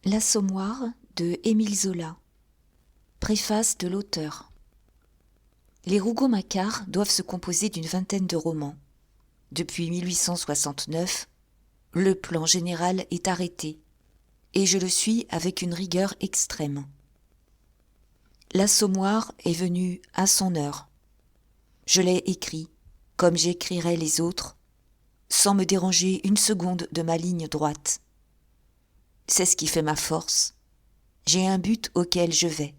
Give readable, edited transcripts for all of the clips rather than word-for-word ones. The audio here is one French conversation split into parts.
L'Assommoir de Émile Zola. Préface de l'auteur. Les Rougon-Macquart doivent se composer d'une vingtaine de romans. Depuis 1869, le plan général est arrêté, et je le suis avec une rigueur extrême. L'Assommoir est venu à son heure. Je l'ai écrit, comme j'écrirais les autres, sans me déranger une seconde de ma ligne droite. C'est ce qui fait ma force. J'ai un but auquel je vais.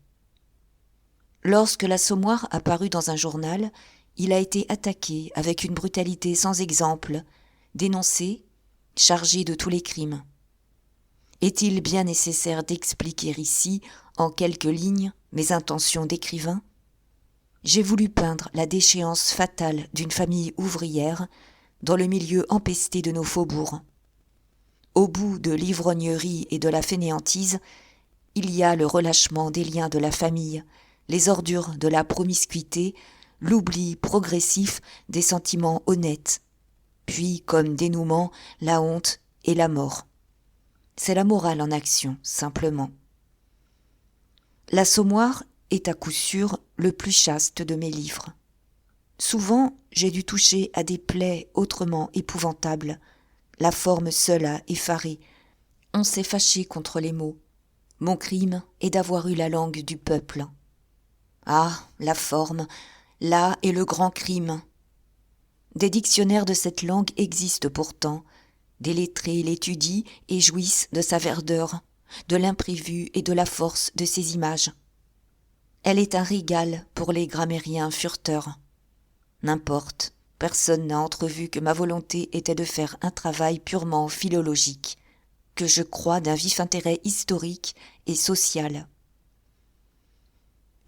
Lorsque l'Assommoir apparut dans un journal, il a été attaqué avec une brutalité sans exemple, dénoncé, chargé de tous les crimes. Est-il bien nécessaire d'expliquer ici, en quelques lignes, mes intentions d'écrivain ? J'ai voulu peindre la déchéance fatale d'une famille ouvrière dans le milieu empesté de nos faubourgs. Au bout de l'ivrognerie et de la fainéantise, il y a le relâchement des liens de la famille, les ordures de la promiscuité, l'oubli progressif des sentiments honnêtes, puis comme dénouement, la honte et la mort. C'est la morale en action, simplement. L'Assommoir est à coup sûr le plus chaste de mes livres. Souvent, j'ai dû toucher à des plaies autrement épouvantables, la forme seule a effaré. On s'est fâché contre les mots. Mon crime est d'avoir eu la langue du peuple. Ah, la forme, là est le grand crime. Des dictionnaires de cette langue existent pourtant. Des lettrés l'étudient et jouissent de sa verdeur, de l'imprévu et de la force de ses images. Elle est un régal pour les grammairiens fureteurs. N'importe. Personne n'a entrevu que ma volonté était de faire un travail purement philologique, que je crois d'un vif intérêt historique et social.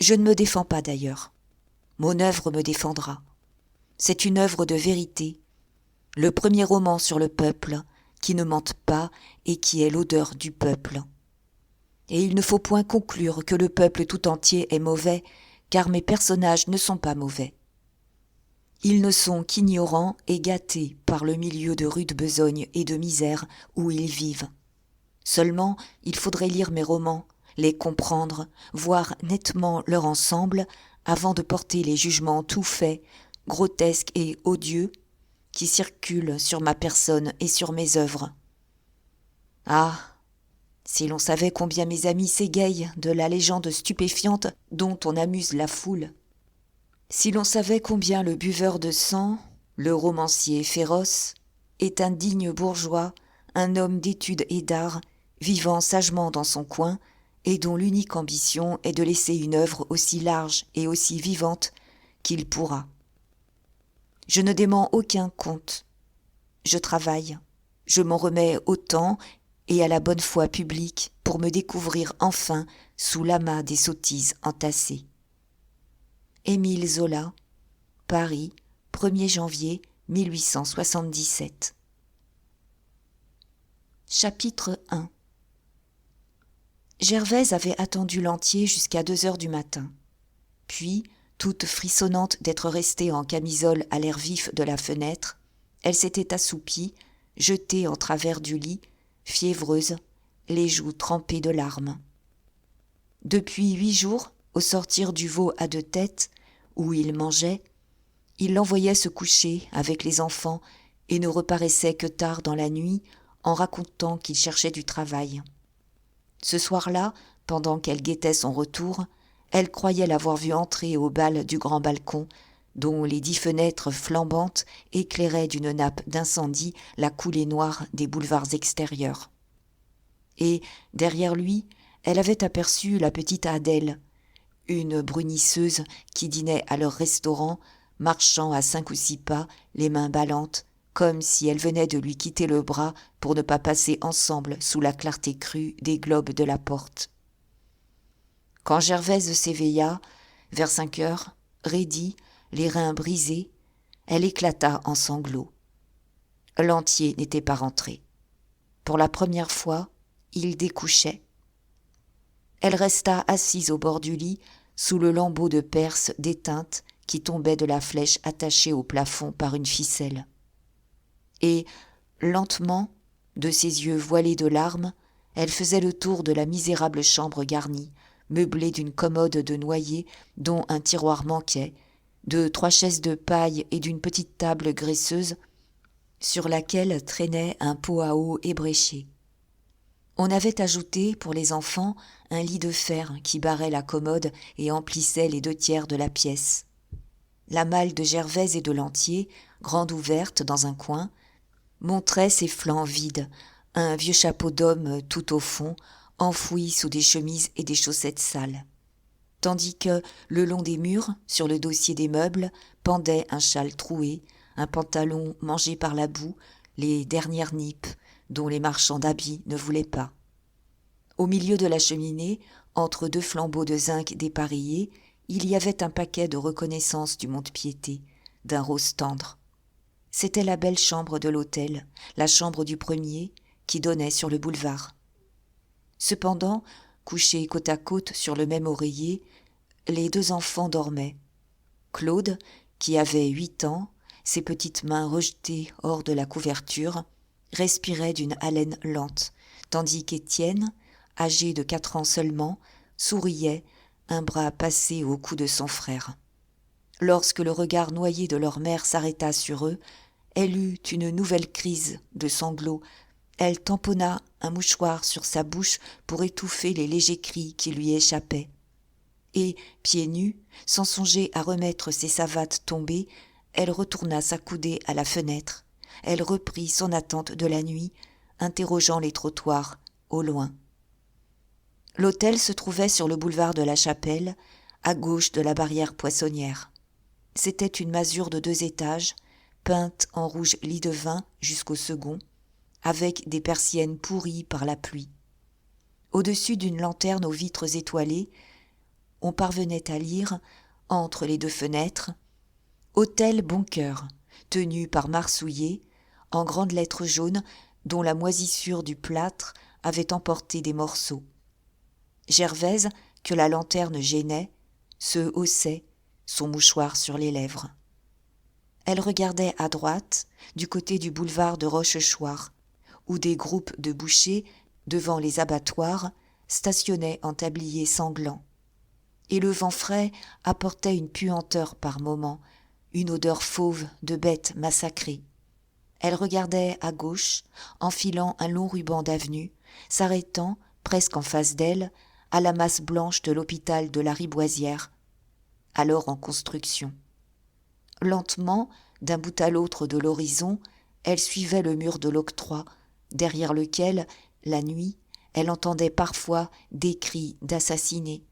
Je ne me défends pas d'ailleurs. Mon œuvre me défendra. C'est une œuvre de vérité, le premier roman sur le peuple, qui ne mente pas et qui est l'odeur du peuple. Et il ne faut point conclure que le peuple tout entier est mauvais, car mes personnages ne sont pas mauvais. Ils ne sont qu'ignorants et gâtés par le milieu de rude besogne et de misère où ils vivent. Seulement, il faudrait lire mes romans, les comprendre, voir nettement leur ensemble, avant de porter les jugements tout faits, grotesques et odieux, qui circulent sur ma personne et sur mes œuvres. Ah, si l'on savait combien mes amis s'égayent de la légende stupéfiante dont on amuse la foule. Si l'on savait combien le buveur de sang, le romancier féroce, est un digne bourgeois, un homme d'études et d'art, vivant sagement dans son coin, et dont l'unique ambition est de laisser une œuvre aussi large et aussi vivante qu'il pourra. Je ne dément aucun conte. Je travaille, je m'en remets au temps et à la bonne foi publique pour me découvrir enfin sous l'amas des sottises entassées. Émile Zola, Paris, 1er janvier 1877. Chapitre 1. Gervaise avait attendu Lantier jusqu'à 2h du matin. Puis, toute frissonnante d'être restée en camisole à l'air vif de la fenêtre, elle s'était assoupie, jetée en travers du lit, fiévreuse, les joues trempées de larmes. Depuis 8 jours, au sortir du veau à 2 têtes, où il mangeait, il l'envoyait se coucher avec les enfants et ne reparaissait que tard dans la nuit en racontant qu'il cherchait du travail. Ce soir-là, pendant qu'elle guettait son retour, elle croyait l'avoir vu entrer au bal du grand balcon, dont les 10 fenêtres flambantes éclairaient d'une nappe d'incendie la coulée noire des boulevards extérieurs. Et, derrière lui, elle avait aperçu la petite Adèle, une brunisseuse qui dînait à leur restaurant, marchant à 5 ou 6 pas, les mains ballantes, comme si elle venait de lui quitter le bras pour ne pas passer ensemble sous la clarté crue des globes de la porte. Quand Gervaise s'éveilla, vers 5 heures, raidie, les reins brisés, elle éclata en sanglots. Lantier n'était pas rentré. Pour la première fois, il découchait. Elle resta assise au bord du lit, sous le lambeau de perse déteinte qui tombait de la flèche attachée au plafond par une ficelle. Et, lentement, de ses yeux voilés de larmes, Elle faisait le tour de la misérable chambre garnie, meublée d'une commode de noyer dont un tiroir manquait, de 3 chaises de paille et d'une petite table graisseuse sur laquelle traînait un pot à eau ébréché. On avait ajouté, pour les enfants, un lit de fer qui barrait la commode et emplissait les 2/3 de la pièce. La malle de Gervaise et de Lantier, grande ouverte dans un coin, montrait ses flancs vides, un vieux chapeau d'homme tout au fond, enfoui sous des chemises et des chaussettes sales. Tandis que, le long des murs, sur le dossier des meubles, pendait un châle troué, un pantalon mangé par la boue, les dernières nippes, dont les marchands d'habits ne voulaient pas. Au milieu de la cheminée, entre 2 flambeaux de zinc dépareillés, il y avait un paquet de reconnaissance du mont-de-piété, d'un rose tendre. C'était la belle chambre de l'hôtel, la chambre du premier, qui donnait sur le boulevard. Cependant, couchés côte à côte sur le même oreiller, les 2 enfants dormaient. Claude, qui avait 8 ans, ses petites mains rejetées hors de la couverture, respirait d'une haleine lente, tandis qu'Étienne, âgé de 4 ans seulement, souriait, un bras passé au cou de son frère. Lorsque le regard noyé de leur mère s'arrêta sur eux, elle eut une nouvelle crise de sanglots. Elle tamponna un mouchoir sur sa bouche pour étouffer les légers cris qui lui échappaient. Et, pieds nus, sans songer à remettre ses savates tombées, elle retourna s'accouder à la fenêtre. Elle reprit son attente de la nuit, interrogeant les trottoirs, au loin. L'hôtel se trouvait sur le boulevard de la Chapelle, à gauche de la barrière poissonnière. C'était une masure de 2 étages, peinte en rouge lit de vin jusqu'au second, avec des persiennes pourries par la pluie. Au-dessus d'une lanterne aux vitres étoilées, on parvenait à lire, entre les 2 fenêtres, « Hôtel Boncoeur », tenu par Marsouillet, en grandes lettres jaunes dont la moisissure du plâtre avait emporté des morceaux. Gervaise, que la lanterne gênait, se haussait, son mouchoir sur les lèvres. Elle regardait à droite, du côté du boulevard de Rochechouart, où des groupes de bouchers, devant les abattoirs, stationnaient en tablier sanglant. Et le vent frais apportait une puanteur par moments, une odeur fauve de bêtes massacrées. Elle regardait à gauche, enfilant un long ruban d'avenue, s'arrêtant, presque en face d'elle, à la masse blanche de l'hôpital de la Riboisière, alors en construction. Lentement, d'un bout à l'autre de l'horizon, elle suivait le mur de l'octroi, derrière lequel, la nuit, elle entendait parfois des cris d'assassinés.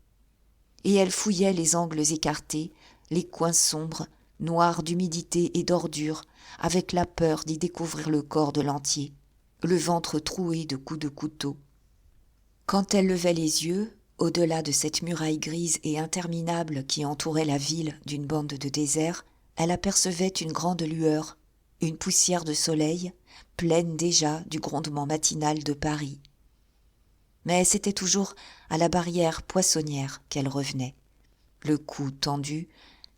Et elle fouillait les angles écartés, les coins sombres, noirs d'humidité et d'ordure, avec la peur d'y découvrir le corps de Lantier, le ventre troué de coups de couteau. Quand elle levait les yeux, au-delà de cette muraille grise et interminable qui entourait la ville d'une bande de désert, elle apercevait une grande lueur, une poussière de soleil, pleine déjà du grondement matinal de Paris. Mais c'était toujours à la barrière poissonnière qu'elle revenait, le cou tendu,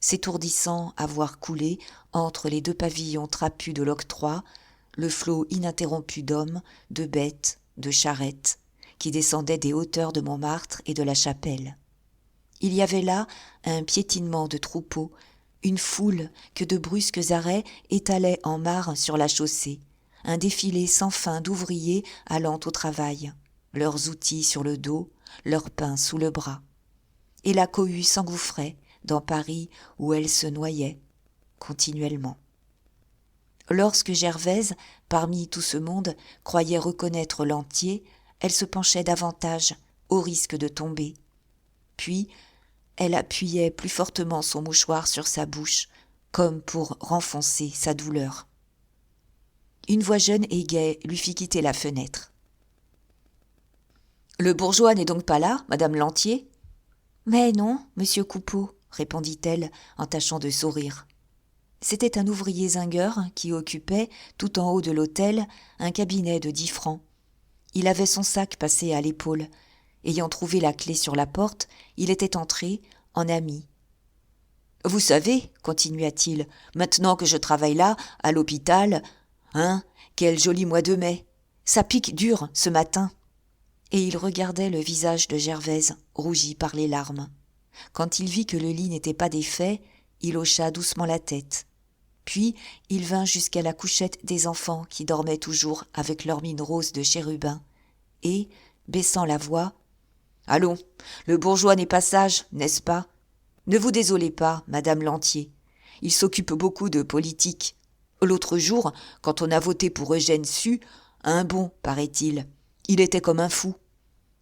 s'étourdissant à voir couler, entre les 2 pavillons trapus de l'octroi, le flot ininterrompu d'hommes, de bêtes, de charrettes, qui descendaient des hauteurs de Montmartre et de la Chapelle. Il y avait là un piétinement de troupeaux, une foule que de brusques arrêts étalaient en marre sur la chaussée, un défilé sans fin d'ouvriers allant au travail, leurs outils sur le dos, leur pain sous le bras. Et la cohue s'engouffrait dans Paris où elle se noyait, continuellement. Lorsque Gervaise, parmi tout ce monde, croyait reconnaître Lantier, elle se penchait davantage, au risque de tomber. Puis, elle appuyait plus fortement son mouchoir sur sa bouche, comme pour renfoncer sa douleur. Une voix jeune et gaie lui fit quitter la fenêtre. « Le bourgeois n'est donc pas là, madame Lantier ?»« Mais non, monsieur Coupeau, » répondit-elle en tâchant de sourire. C'était un ouvrier zingueur qui occupait, tout en haut de l'hôtel, un cabinet de 10 francs. Il avait son sac passé à l'épaule. Ayant trouvé la clé sur la porte, il était entré, en ami. « Vous savez, continua-t-il, maintenant que je travaille là, à l'hôpital, quel joli mois de mai. Ça pique dur, ce matin. » et il regardait le visage de Gervaise, rougi par les larmes. Quand il vit que le lit n'était pas défait, il hocha doucement la tête. Puis il vint jusqu'à la couchette des enfants qui dormaient toujours avec leur mine rose de chérubin, et, baissant la voix, « Allons, le bourgeois n'est pas sage, n'est-ce pas ? Ne vous désolez pas, Madame Lantier. Il s'occupe beaucoup de politique. L'autre jour, quand on a voté pour Eugène Sue, un bon, paraît-il, il était comme un fou.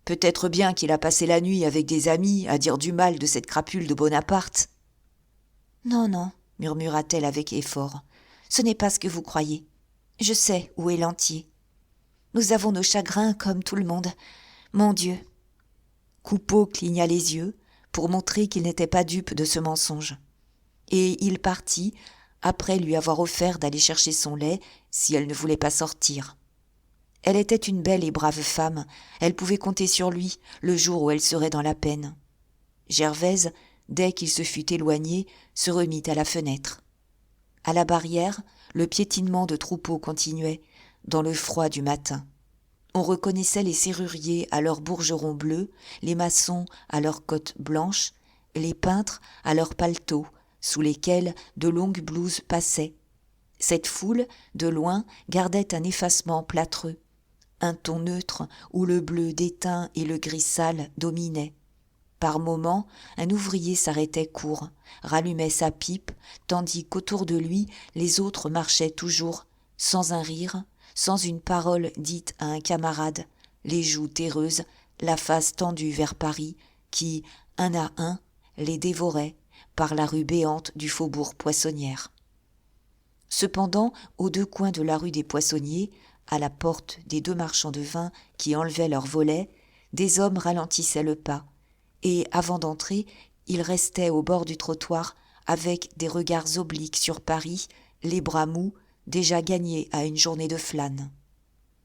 Peut-être bien qu'il a passé la nuit avec des amis à dire du mal de cette crapule de Bonaparte. »« Non, non, murmura-t-elle avec effort, ce n'est pas ce que vous croyez. Je sais où est Lantier. Nous avons nos chagrins comme tout le monde. Mon Dieu !» Coupeau cligna les yeux pour montrer qu'il n'était pas dupe de ce mensonge. Et il partit, après lui avoir offert d'aller chercher son lait si elle ne voulait pas sortir. Elle était une belle et brave femme, elle pouvait compter sur lui le jour où elle serait dans la peine. Gervaise, dès qu'il se fut éloigné, se remit à la fenêtre. À la barrière, le piétinement de troupeaux continuait, dans le froid du matin. On reconnaissait les serruriers à leurs bourgerons bleus, les maçons à leurs cottes blanches, les peintres à leurs paletots, sous lesquels de longues blouses passaient. Cette foule, de loin, gardait un effacement plâtreux, un ton neutre où le bleu d'étain et le gris sale dominaient. Par moments, un ouvrier s'arrêtait court, rallumait sa pipe, tandis qu'autour de lui, les autres marchaient toujours, sans un rire, sans une parole dite à un camarade, les joues terreuses, la face tendue vers Paris, qui, un à un, les dévorait par la rue béante du faubourg Poissonnière. Cependant, aux deux coins de la rue des Poissonniers, à la porte des deux marchands de vin qui enlevaient leurs volets, des hommes ralentissaient le pas, et avant d'entrer, ils restaient au bord du trottoir avec des regards obliques sur Paris, les bras mous, déjà gagnés à une journée de flâne.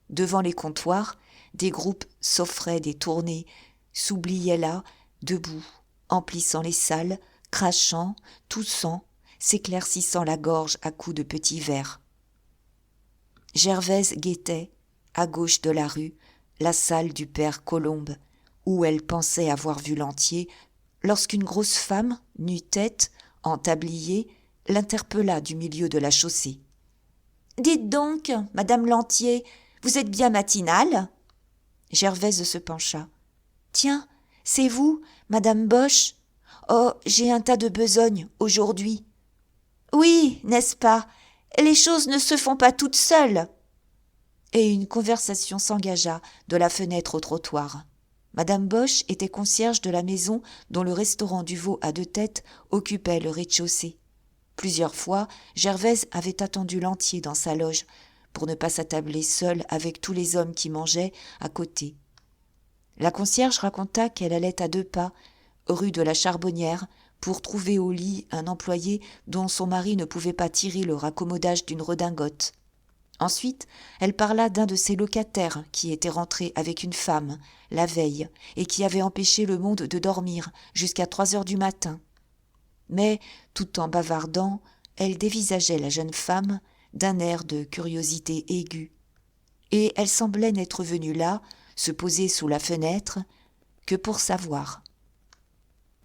Devant les comptoirs, des groupes s'offraient des tournées, s'oubliaient là, debout, emplissant les salles, crachant, toussant, s'éclaircissant la gorge à coups de petits verres. Gervaise guettait, à gauche de la rue, la salle du père Colombe, où elle pensait avoir vu Lantier, lorsqu'une grosse femme, nu-tête, en tablier, l'interpella du milieu de la chaussée. « Dites donc, Madame Lantier, vous êtes bien matinale ?» Gervaise se pencha. « Tiens, c'est vous, Madame Boche ? Oh, j'ai un tas de besogne aujourd'hui. »« Oui, n'est-ce pas ? Les choses ne se font pas toutes seules. » Et une conversation s'engagea de la fenêtre au trottoir. Madame Boche était concierge de la maison dont le restaurant du Veau à deux têtes occupait le rez-de-chaussée. Plusieurs fois, Gervaise avait attendu Lantier dans sa loge pour ne pas s'attabler seule avec tous les hommes qui mangeaient à côté. La concierge raconta qu'elle allait à deux pas, rue de la Charbonnière, pour trouver au lit un employé dont son mari ne pouvait pas tirer le raccommodage d'une redingote. Ensuite, elle parla d'un de ses locataires qui était rentré avec une femme, la veille, et qui avait empêché le monde de dormir jusqu'à 3 heures du matin. Mais, tout en bavardant, elle dévisageait la jeune femme d'un air de curiosité aiguë. Et elle semblait n'être venue là, se poser sous la fenêtre, que pour savoir.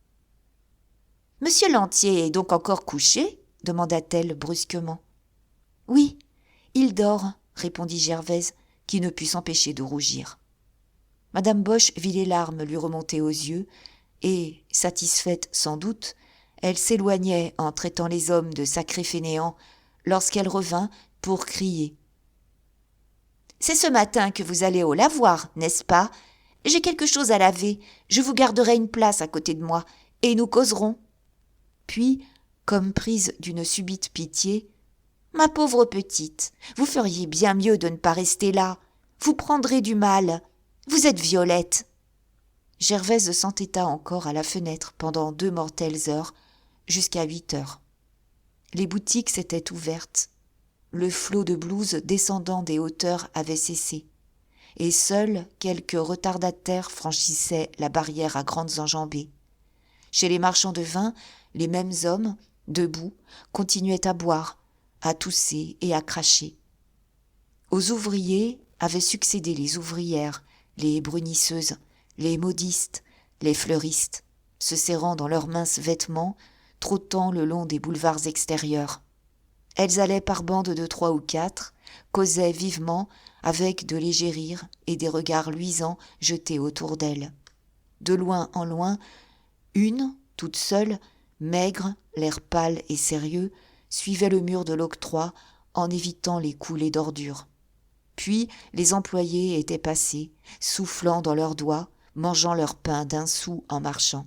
« Monsieur Lantier est donc encore couché ?» demanda-t-elle brusquement. « Oui, il dort, » répondit Gervaise, qui ne put s'empêcher de rougir. Madame Boche vit les larmes lui remonter aux yeux, et, satisfaite sans doute, elle s'éloignait en traitant les hommes de sacrés fainéants, lorsqu'elle revint pour crier. « C'est ce matin que vous allez au lavoir, n'est-ce pas ? J'ai quelque chose à laver, je vous garderai une place à côté de moi, et nous causerons. » Puis, comme prise d'une subite pitié, « Ma pauvre petite, vous feriez bien mieux de ne pas rester là. Vous prendrez du mal. Vous êtes Violette. » Gervaise s'entêta encore à la fenêtre pendant 2 mortelles heures, jusqu'à 8 heures. Les boutiques s'étaient ouvertes. Le flot de blouses descendant des hauteurs avait cessé, et seuls quelques retardataires franchissaient la barrière à grandes enjambées. Chez les marchands de vin, les mêmes hommes, debout, continuaient à boire, à tousser et à cracher. Aux ouvriers avaient succédé les ouvrières, les brunisseuses, les modistes, les fleuristes, se serrant dans leurs minces vêtements, trottant le long des boulevards extérieurs. Elles allaient par bandes de 3 ou 4, causaient vivement, avec de légers rires et des regards luisants jetés autour d'elles. De loin en loin, une, toute seule, maigre, l'air pâle et sérieux, suivait le mur de l'octroi en évitant les coulées d'ordures. Puis les employés étaient passés, soufflant dans leurs doigts, mangeant leur pain d'un sou en marchant.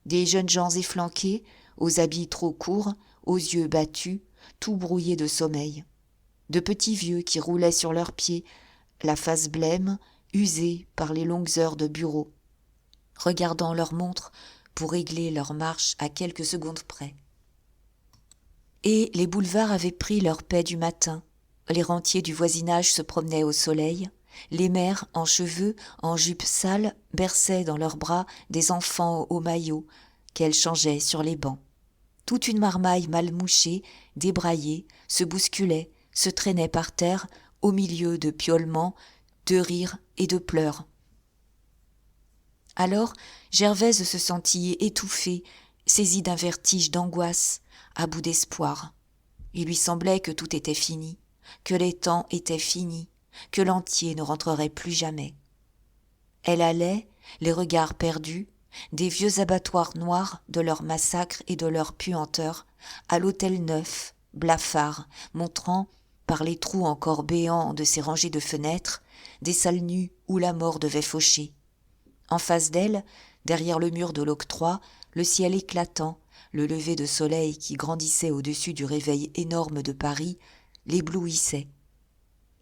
Des jeunes gens efflanqués, aux habits trop courts, aux yeux battus, tout brouillés de sommeil. De petits vieux qui roulaient sur leurs pieds, la face blême, usée par les longues heures de bureau, regardant leur montre pour régler leur marche à quelques secondes près. Et les boulevards avaient pris leur paix du matin. Les rentiers du voisinage se promenaient au soleil. Les mères, en cheveux, en jupes sales, berçaient dans leurs bras des enfants au maillot qu'elles changeaient sur les bancs. Toute une marmaille mal mouchée, débraillée, se bousculait, se traînait par terre, au milieu de piaulements, de rires et de pleurs. Alors, Gervaise se sentit étouffée, saisie d'un vertige d'angoisse, à bout d'espoir. Il lui semblait que tout était fini, que les temps étaient finis, que l'Antier ne rentrerait plus jamais. Elle allait, les regards perdus, des vieux abattoirs noirs de leur massacre et de leur puanteur, à l'hôtel neuf, blafard, montrant, par les trous encore béants de ses rangées de fenêtres, des salles nues où la mort devait faucher. En face d'elle, derrière le mur de l'octroi, le ciel éclatant, le lever de soleil qui grandissait au-dessus du réveil énorme de Paris, l'éblouissait.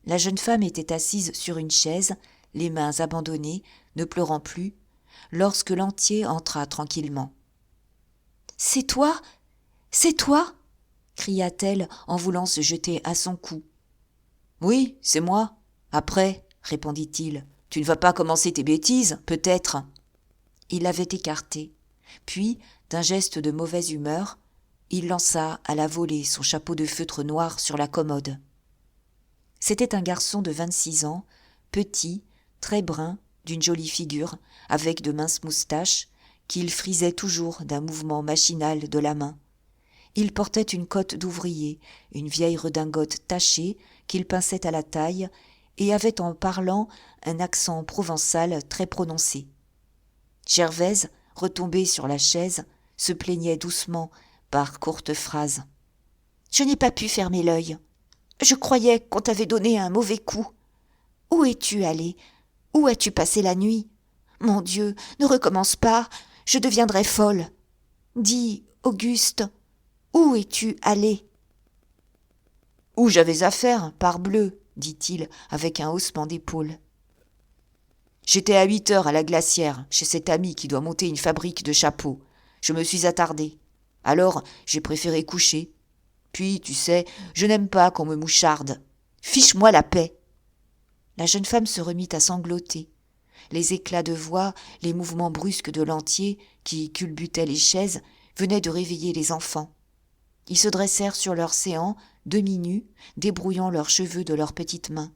La jeune femme était assise sur une chaise, les mains abandonnées, ne pleurant plus, lorsque l'Antier entra tranquillement. « C'est toi ? C'est toi ?» cria-t-elle en voulant se jeter à son cou. « Oui, c'est moi. Après, » répondit-il, « tu ne vas pas commencer tes bêtises, peut-être ?» Il l'avait écarté. Puis, d'un geste de mauvaise humeur, il lança à la volée son chapeau de feutre noir sur la commode. C'était un garçon de 26 ans, petit, très brun, d'une jolie figure, avec de minces moustaches, qu'il frisait toujours d'un mouvement machinal de la main. Il portait une cotte d'ouvrier, une vieille redingote tachée qu'il pinçait à la taille, et avait en parlant un accent provençal très prononcé. Gervaise, retombée sur la chaise, se plaignait doucement par courtes phrases. « Je n'ai pas pu fermer l'œil. Je croyais qu'on t'avait donné un mauvais coup. Où es-tu allé ? Où as-tu passé la nuit ? Mon Dieu, ne recommence pas, je deviendrai folle. Dis, Auguste, où es-tu allé ? » « Où j'avais affaire, parbleu, » dit-il avec un haussement d'épaules. « J'étais à 8 heures à la Glacière, chez cet ami qui doit monter une fabrique de chapeaux. Je me suis attardé. Alors, j'ai préféré coucher. Puis, tu sais, je n'aime pas qu'on me moucharde. Fiche-moi la paix. » La jeune femme se remit à sangloter. Les éclats de voix, les mouvements brusques de l'Antier, qui culbutaient les chaises, venaient de réveiller les enfants. Ils se dressèrent sur leurs séants, demi-nus, débrouillant leurs cheveux de leurs petites mains.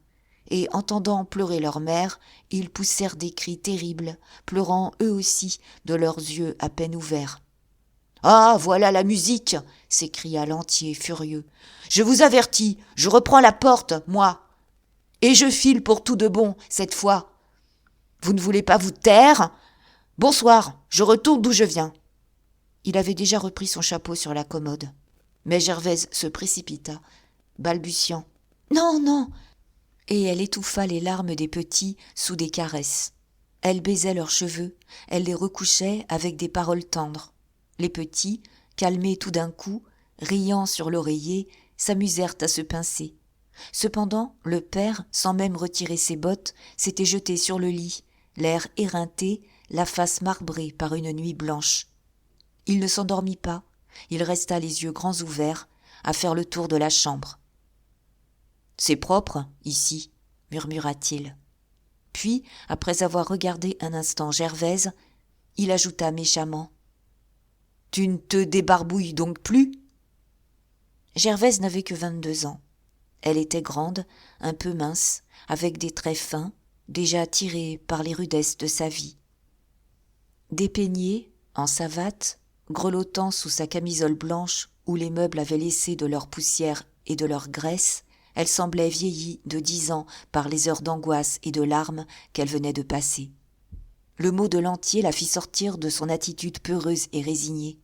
Et entendant pleurer leur mère, ils poussèrent des cris terribles, pleurant eux aussi de leurs yeux à peine ouverts. « Ah, voilà la musique !» s'écria l'Antier furieux. « Je vous avertis, je reprends la porte, moi. Et je file pour tout de bon, cette fois. Vous ne voulez pas vous taire ? Bonsoir, je retourne d'où je viens. » Il avait déjà repris son chapeau sur la commode. Mais Gervaise se précipita, balbutiant. « Non, non !» Et elle étouffa les larmes des petits sous des caresses. Elle baisait leurs cheveux, elle les recouchait avec des paroles tendres. Les petits, calmés tout d'un coup, riant sur l'oreiller, s'amusèrent à se pincer. Cependant, le père, sans même retirer ses bottes, s'était jeté sur le lit, l'air éreinté, la face marbrée par une nuit blanche. Il ne s'endormit pas, il resta les yeux grands ouverts, à faire le tour de la chambre. « C'est propre, ici, » murmura-t-il. Puis, après avoir regardé un instant Gervaise, il ajouta méchamment. « Tu ne te débarbouilles donc plus ?» Gervaise n'avait que 22 ans. Elle était grande, un peu mince, avec des traits fins, déjà tiré par les rudesses de sa vie. Dépeignée, en savate, grelottant sous sa camisole blanche où les meubles avaient laissé de leur poussière et de leur graisse, elle semblait vieillie de 10 ans par les heures d'angoisse et de larmes qu'elle venait de passer. Le mot de Lantier la fit sortir de son attitude peureuse et résignée.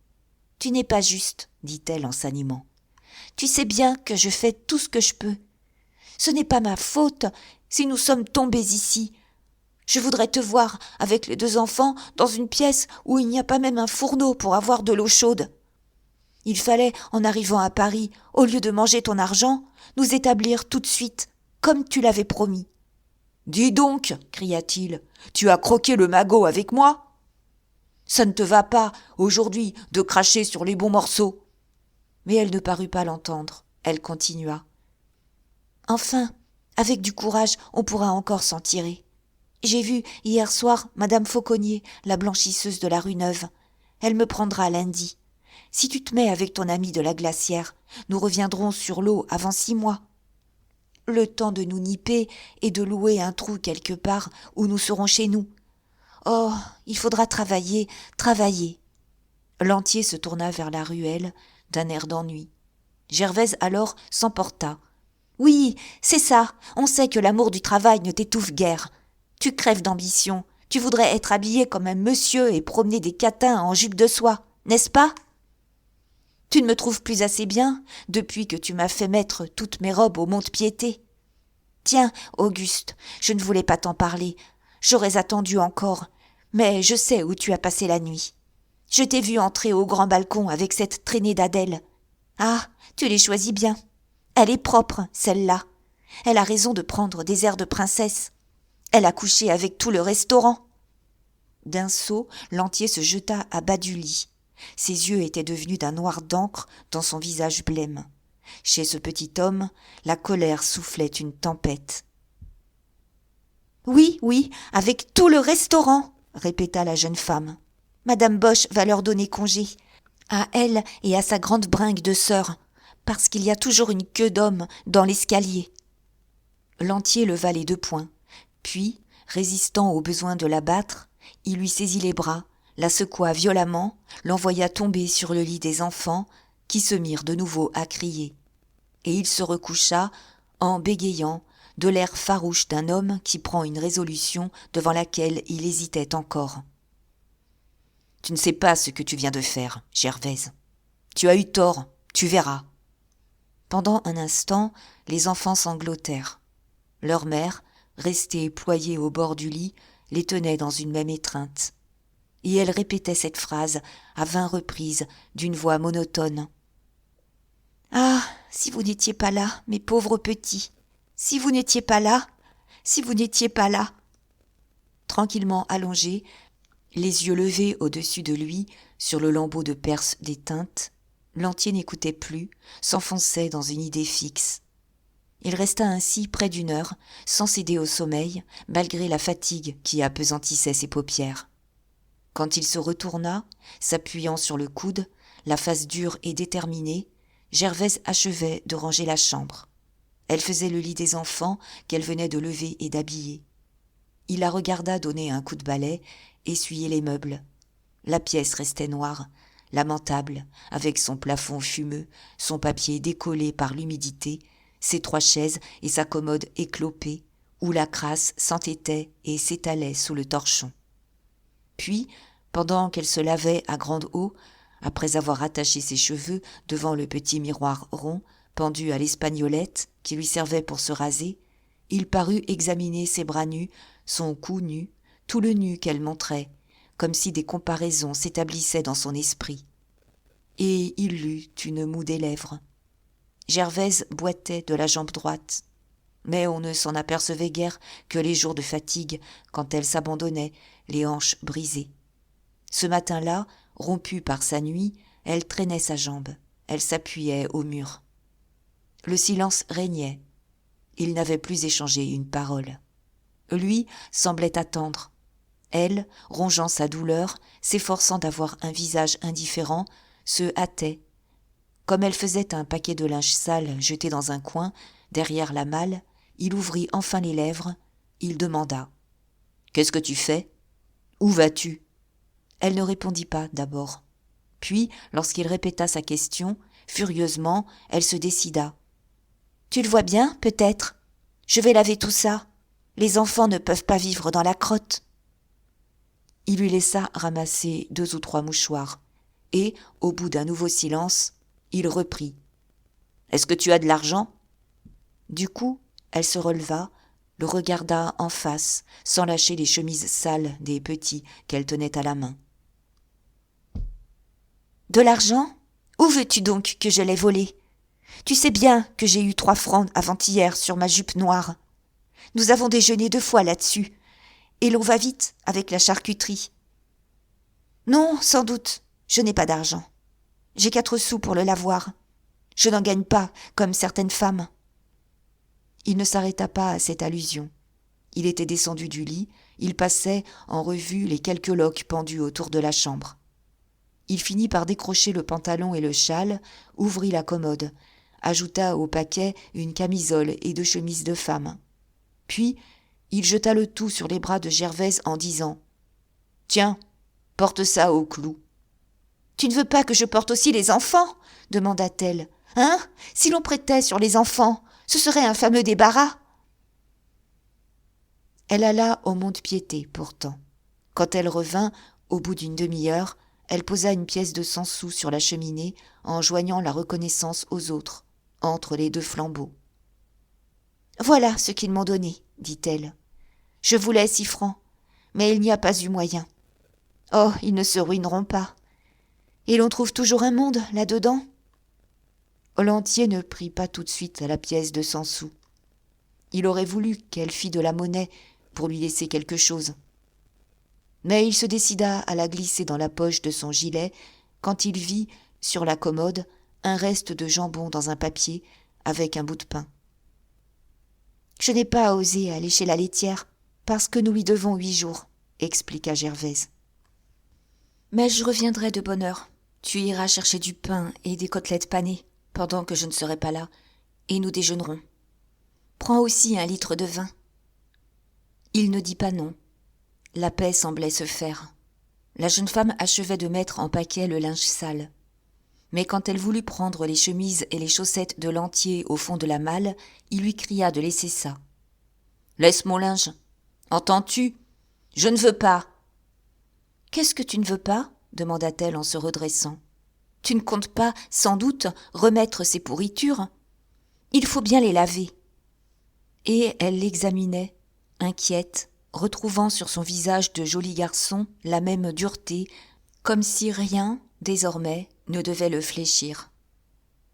« Tu n'es pas juste, dit-elle en s'animant. Tu sais bien que je fais tout ce que je peux. Ce n'est pas ma faute si nous sommes tombés ici. Je voudrais te voir avec les 2 enfants dans une pièce où il n'y a pas même un fourneau pour avoir de l'eau chaude. Il fallait, en arrivant à Paris, au lieu de manger ton argent, nous établir tout de suite, comme tu l'avais promis. »« Dis donc, cria-t-il, tu as croqué le magot avec moi ? Ça ne te va pas, aujourd'hui, de cracher sur les bons morceaux. » Mais elle ne parut pas l'entendre. Elle continua. « Enfin, avec du courage, on pourra encore s'en tirer. J'ai vu hier soir Madame Fauconnier, la blanchisseuse de la rue Neuve. Elle me prendra lundi. Si tu te mets avec ton ami de la glacière, nous reviendrons sur l'eau avant 6 mois. Le temps de nous nipper et de louer un trou quelque part où nous serons chez nous. Oh, il faudra travailler, travailler. » Lantier se tourna vers la ruelle d'un air d'ennui. Gervaise alors s'emporta. « Oui, c'est ça, on sait que l'amour du travail ne t'étouffe guère. Tu crèves d'ambition, tu voudrais être habillé comme un monsieur et promener des catins en jupe de soie, n'est-ce pas ? Tu ne me trouves plus assez bien depuis que tu m'as fait mettre toutes mes robes au mont-de-piété. Tiens, Auguste, je ne voulais pas t'en parler, j'aurais attendu encore, mais je sais où tu as passé la nuit. Je t'ai vu entrer au grand balcon avec cette traînée d'Adèle. Ah, tu les choisis bien. Elle est propre, celle-là. Elle a raison de prendre des airs de princesse. Elle a couché avec tout le restaurant. » D'un saut, Lantier se jeta à bas du lit. Ses yeux étaient devenus d'un noir d'encre dans son visage blême. Chez ce petit homme, la colère soufflait une tempête. « Oui, oui, avec tout le restaurant, » répéta la jeune femme. « Madame Boche va leur donner congé, à elle et à sa grande bringue de sœur, parce qu'il y a toujours une queue d'homme dans l'escalier. » Lantier leva les 2 poings, puis, résistant au besoin de la battre, il lui saisit les bras, la secoua violemment, l'envoya tomber sur le lit des enfants, qui se mirent de nouveau à crier. Et il se recoucha, en bégayant, de l'air farouche d'un homme qui prend une résolution devant laquelle il hésitait encore. « Tu ne sais pas ce que tu viens de faire, Gervaise. Tu as eu tort, tu verras. » Pendant un instant, les enfants sanglotèrent. Leur mère, restée ployée au bord du lit, les tenait dans une même étreinte. Et elle répétait cette phrase à 20 reprises d'une voix monotone. « Ah, si vous n'étiez pas là, mes pauvres petits, si vous n'étiez pas là, si vous n'étiez pas là. » Tranquillement allongé, les yeux levés au-dessus de lui, sur le lambeau de perse déteinte, Lantier n'écoutait plus, s'enfonçait dans une idée fixe. Il resta ainsi près d'1 heure, sans céder au sommeil, malgré la fatigue qui appesantissait ses paupières. Quand il se retourna, s'appuyant sur le coude, la face dure et déterminée, Gervaise achevait de ranger la chambre. Elle faisait le lit des enfants qu'elle venait de lever et d'habiller. Il la regarda donner un coup de balai, essuyer les meubles. La pièce restait noire, lamentable, avec son plafond fumeux, son papier décollé par l'humidité, ses 3 chaises et sa commode éclopée, où la crasse s'entêtait et s'étalait sous le torchon. Puis, pendant qu'elle se lavait à grande eau, après avoir attaché ses cheveux devant le petit miroir rond, pendu à l'espagnolette qui lui servait pour se raser, il parut examiner ses bras nus, son cou nu, tout le nu qu'elle montrait, comme si des comparaisons s'établissaient dans son esprit. Et il lut une moue des lèvres. Gervaise boitait de la jambe droite, mais on ne s'en apercevait guère que les jours de fatigue, quand elle s'abandonnait, les hanches brisées. Ce matin-là, rompue par sa nuit, elle traînait sa jambe, elle s'appuyait au mur. Le silence régnait. Ils n'avaient plus échangé une parole. Lui semblait attendre. Elle, rongeant sa douleur, s'efforçant d'avoir un visage indifférent, se hâtait. Comme elle faisait un paquet de linge sale jeté dans un coin, derrière la malle, il ouvrit enfin les lèvres, Il demanda « Qu'est-ce que tu fais ? Où vas-tu » Elle ne répondit pas d'abord. Puis, lorsqu'il répéta sa question, furieusement, elle se décida. « Tu le vois bien, peut-être ? Je vais laver tout ça. Les enfants ne peuvent pas vivre dans la crotte. » Il lui laissa ramasser 2 ou 3 mouchoirs, et, au bout d'un nouveau silence, il reprit. « Est-ce que tu as de l'argent ?» Du coup, elle se releva, le regarda en face, sans lâcher les chemises sales des petits qu'elle tenait à la main. « De l'argent ? Où veux-tu donc que je l'aie volé ? Tu sais bien que j'ai eu 3 francs avant-hier sur ma jupe noire. Nous avons déjeuné 2 fois là-dessus, et l'on va vite avec la charcuterie. Non, sans doute, je n'ai pas d'argent. J'ai 4 sous pour le lavoir. Je n'en gagne pas, comme certaines femmes. » Il ne s'arrêta pas à cette allusion. Il était descendu du lit, il passait en revue les quelques loques pendus autour de la chambre. Il finit par décrocher le pantalon et le châle, ouvrit la commode, ajouta au paquet une camisole et 2 chemises de femme. Puis, il jeta le tout sur les bras de Gervaise en disant « Tiens, porte ça au clou. »« Tu ne veux pas que je porte aussi les enfants ?» demanda-t-elle. « Hein ? Si l'on prêtait sur les enfants, ce serait un fameux débarras. » Elle alla au mont-de-piété, pourtant. Quand elle revint, au bout d'une demi-heure, elle posa une pièce de 100 sous sur la cheminée en joignant la reconnaissance aux autres, entre les 2 flambeaux. « Voilà ce qu'ils m'ont donné, » dit-elle. « Je voulais 6 francs, mais il n'y a pas eu moyen. Oh, ils ne se ruineront pas. Et l'on trouve toujours un monde là-dedans. » Lantier ne prit pas tout de suite la pièce de 100 sous. Il aurait voulu qu'elle fît de la monnaie pour lui laisser quelque chose. Mais il se décida à la glisser dans la poche de son gilet quand il vit, sur la commode, un reste de jambon dans un papier avec un bout de pain. « Je n'ai pas osé aller chez la laitière parce que nous lui devons 8 jours, » expliqua Gervaise. « Mais je reviendrai de bonne heure. Tu iras chercher du pain et des côtelettes panées pendant que je ne serai pas là, et nous déjeunerons. Prends aussi 1 litre de vin. » Il ne dit pas non. La paix semblait se faire. La jeune femme achevait de mettre en paquet le linge sale. Mais quand elle voulut prendre les chemises et les chaussettes de Lantier au fond de la malle, il lui cria de laisser ça. « Laisse mon linge. Entends-tu ? Je ne veux pas. »« Qu'est-ce que tu ne veux pas ? » demanda-t-elle en se redressant. « Tu ne comptes pas, sans doute, remettre ces pourritures ? Il faut bien les laver. » Et elle l'examinait, inquiète, retrouvant sur son visage de joli garçon la même dureté, comme si rien, désormais, ne devait le fléchir.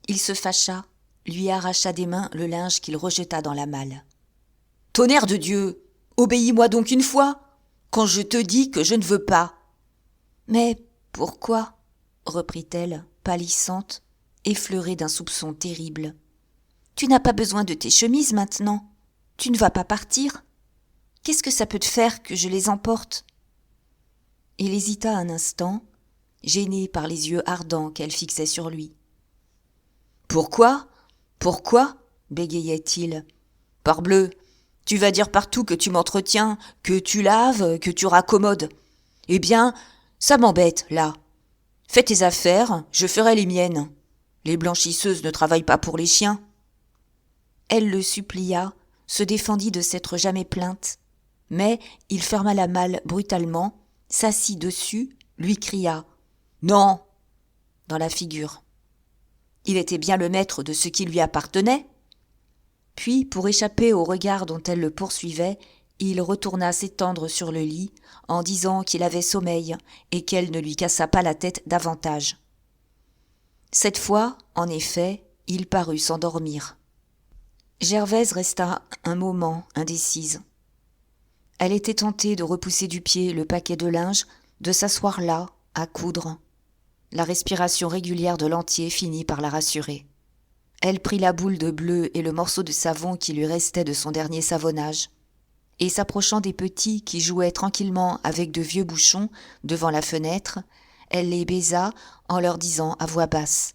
Il se fâcha, lui arracha des mains le linge qu'il rejeta dans la malle. « Tonnerre de Dieu ! Obéis-moi donc une fois, quand je te dis que je ne veux pas. »« Mais pourquoi ?» reprit-elle, pâlissante, effleurée d'un soupçon terrible. « Tu n'as pas besoin de tes chemises maintenant. Tu ne vas pas partir. Qu'est-ce que ça peut te faire que je les emporte ?» Il hésita un instant, gêné par les yeux ardents qu'elle fixait sur lui. « Pourquoi ? Pourquoi ?» bégayait-il. « Parbleu, tu vas dire partout que tu m'entretiens, que tu laves, que tu raccommodes. Eh bien, ça m'embête, là. Fais tes affaires, je ferai les miennes. Les blanchisseuses ne travaillent pas pour les chiens. » Elle le supplia, se défendit de s'être jamais plainte, mais il ferma la malle brutalement, s'assit dessus, lui cria « Non !» dans la figure. Il était bien le maître de ce qui lui appartenait. Puis, pour échapper au regard dont elle le poursuivait, il retourna s'étendre sur le lit en disant qu'il avait sommeil et qu'elle ne lui cassa pas la tête davantage. Cette fois, en effet, il parut s'endormir. Gervaise resta un moment indécise. Elle était tentée de repousser du pied le paquet de linge, de s'asseoir là, à coudre. La respiration régulière de Lantier finit par la rassurer. Elle prit la boule de bleu et le morceau de savon qui lui restait de son dernier savonnage, et s'approchant des petits qui jouaient tranquillement avec de vieux bouchons devant la fenêtre, elle les baisa en leur disant à voix basse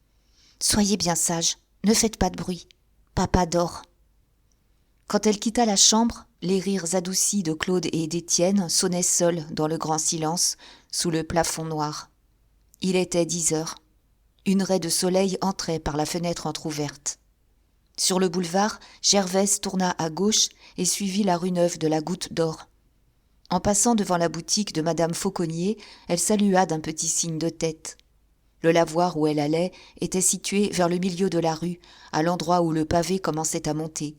« Soyez bien sages, ne faites pas de bruit, papa dort. » Quand elle quitta la chambre, les rires adoucis de Claude et d'Étienne sonnaient seuls dans le grand silence, sous le plafond noir. Il était 10 heures. Une raie de soleil entrait par la fenêtre entr'ouverte. Sur le boulevard, Gervaise tourna à gauche et suivit la rue Neuve de la Goutte d'Or. En passant devant la boutique de Madame Fauconnier, elle salua d'un petit signe de tête. Le lavoir où elle allait était situé vers le milieu de la rue, à l'endroit où le pavé commençait à monter.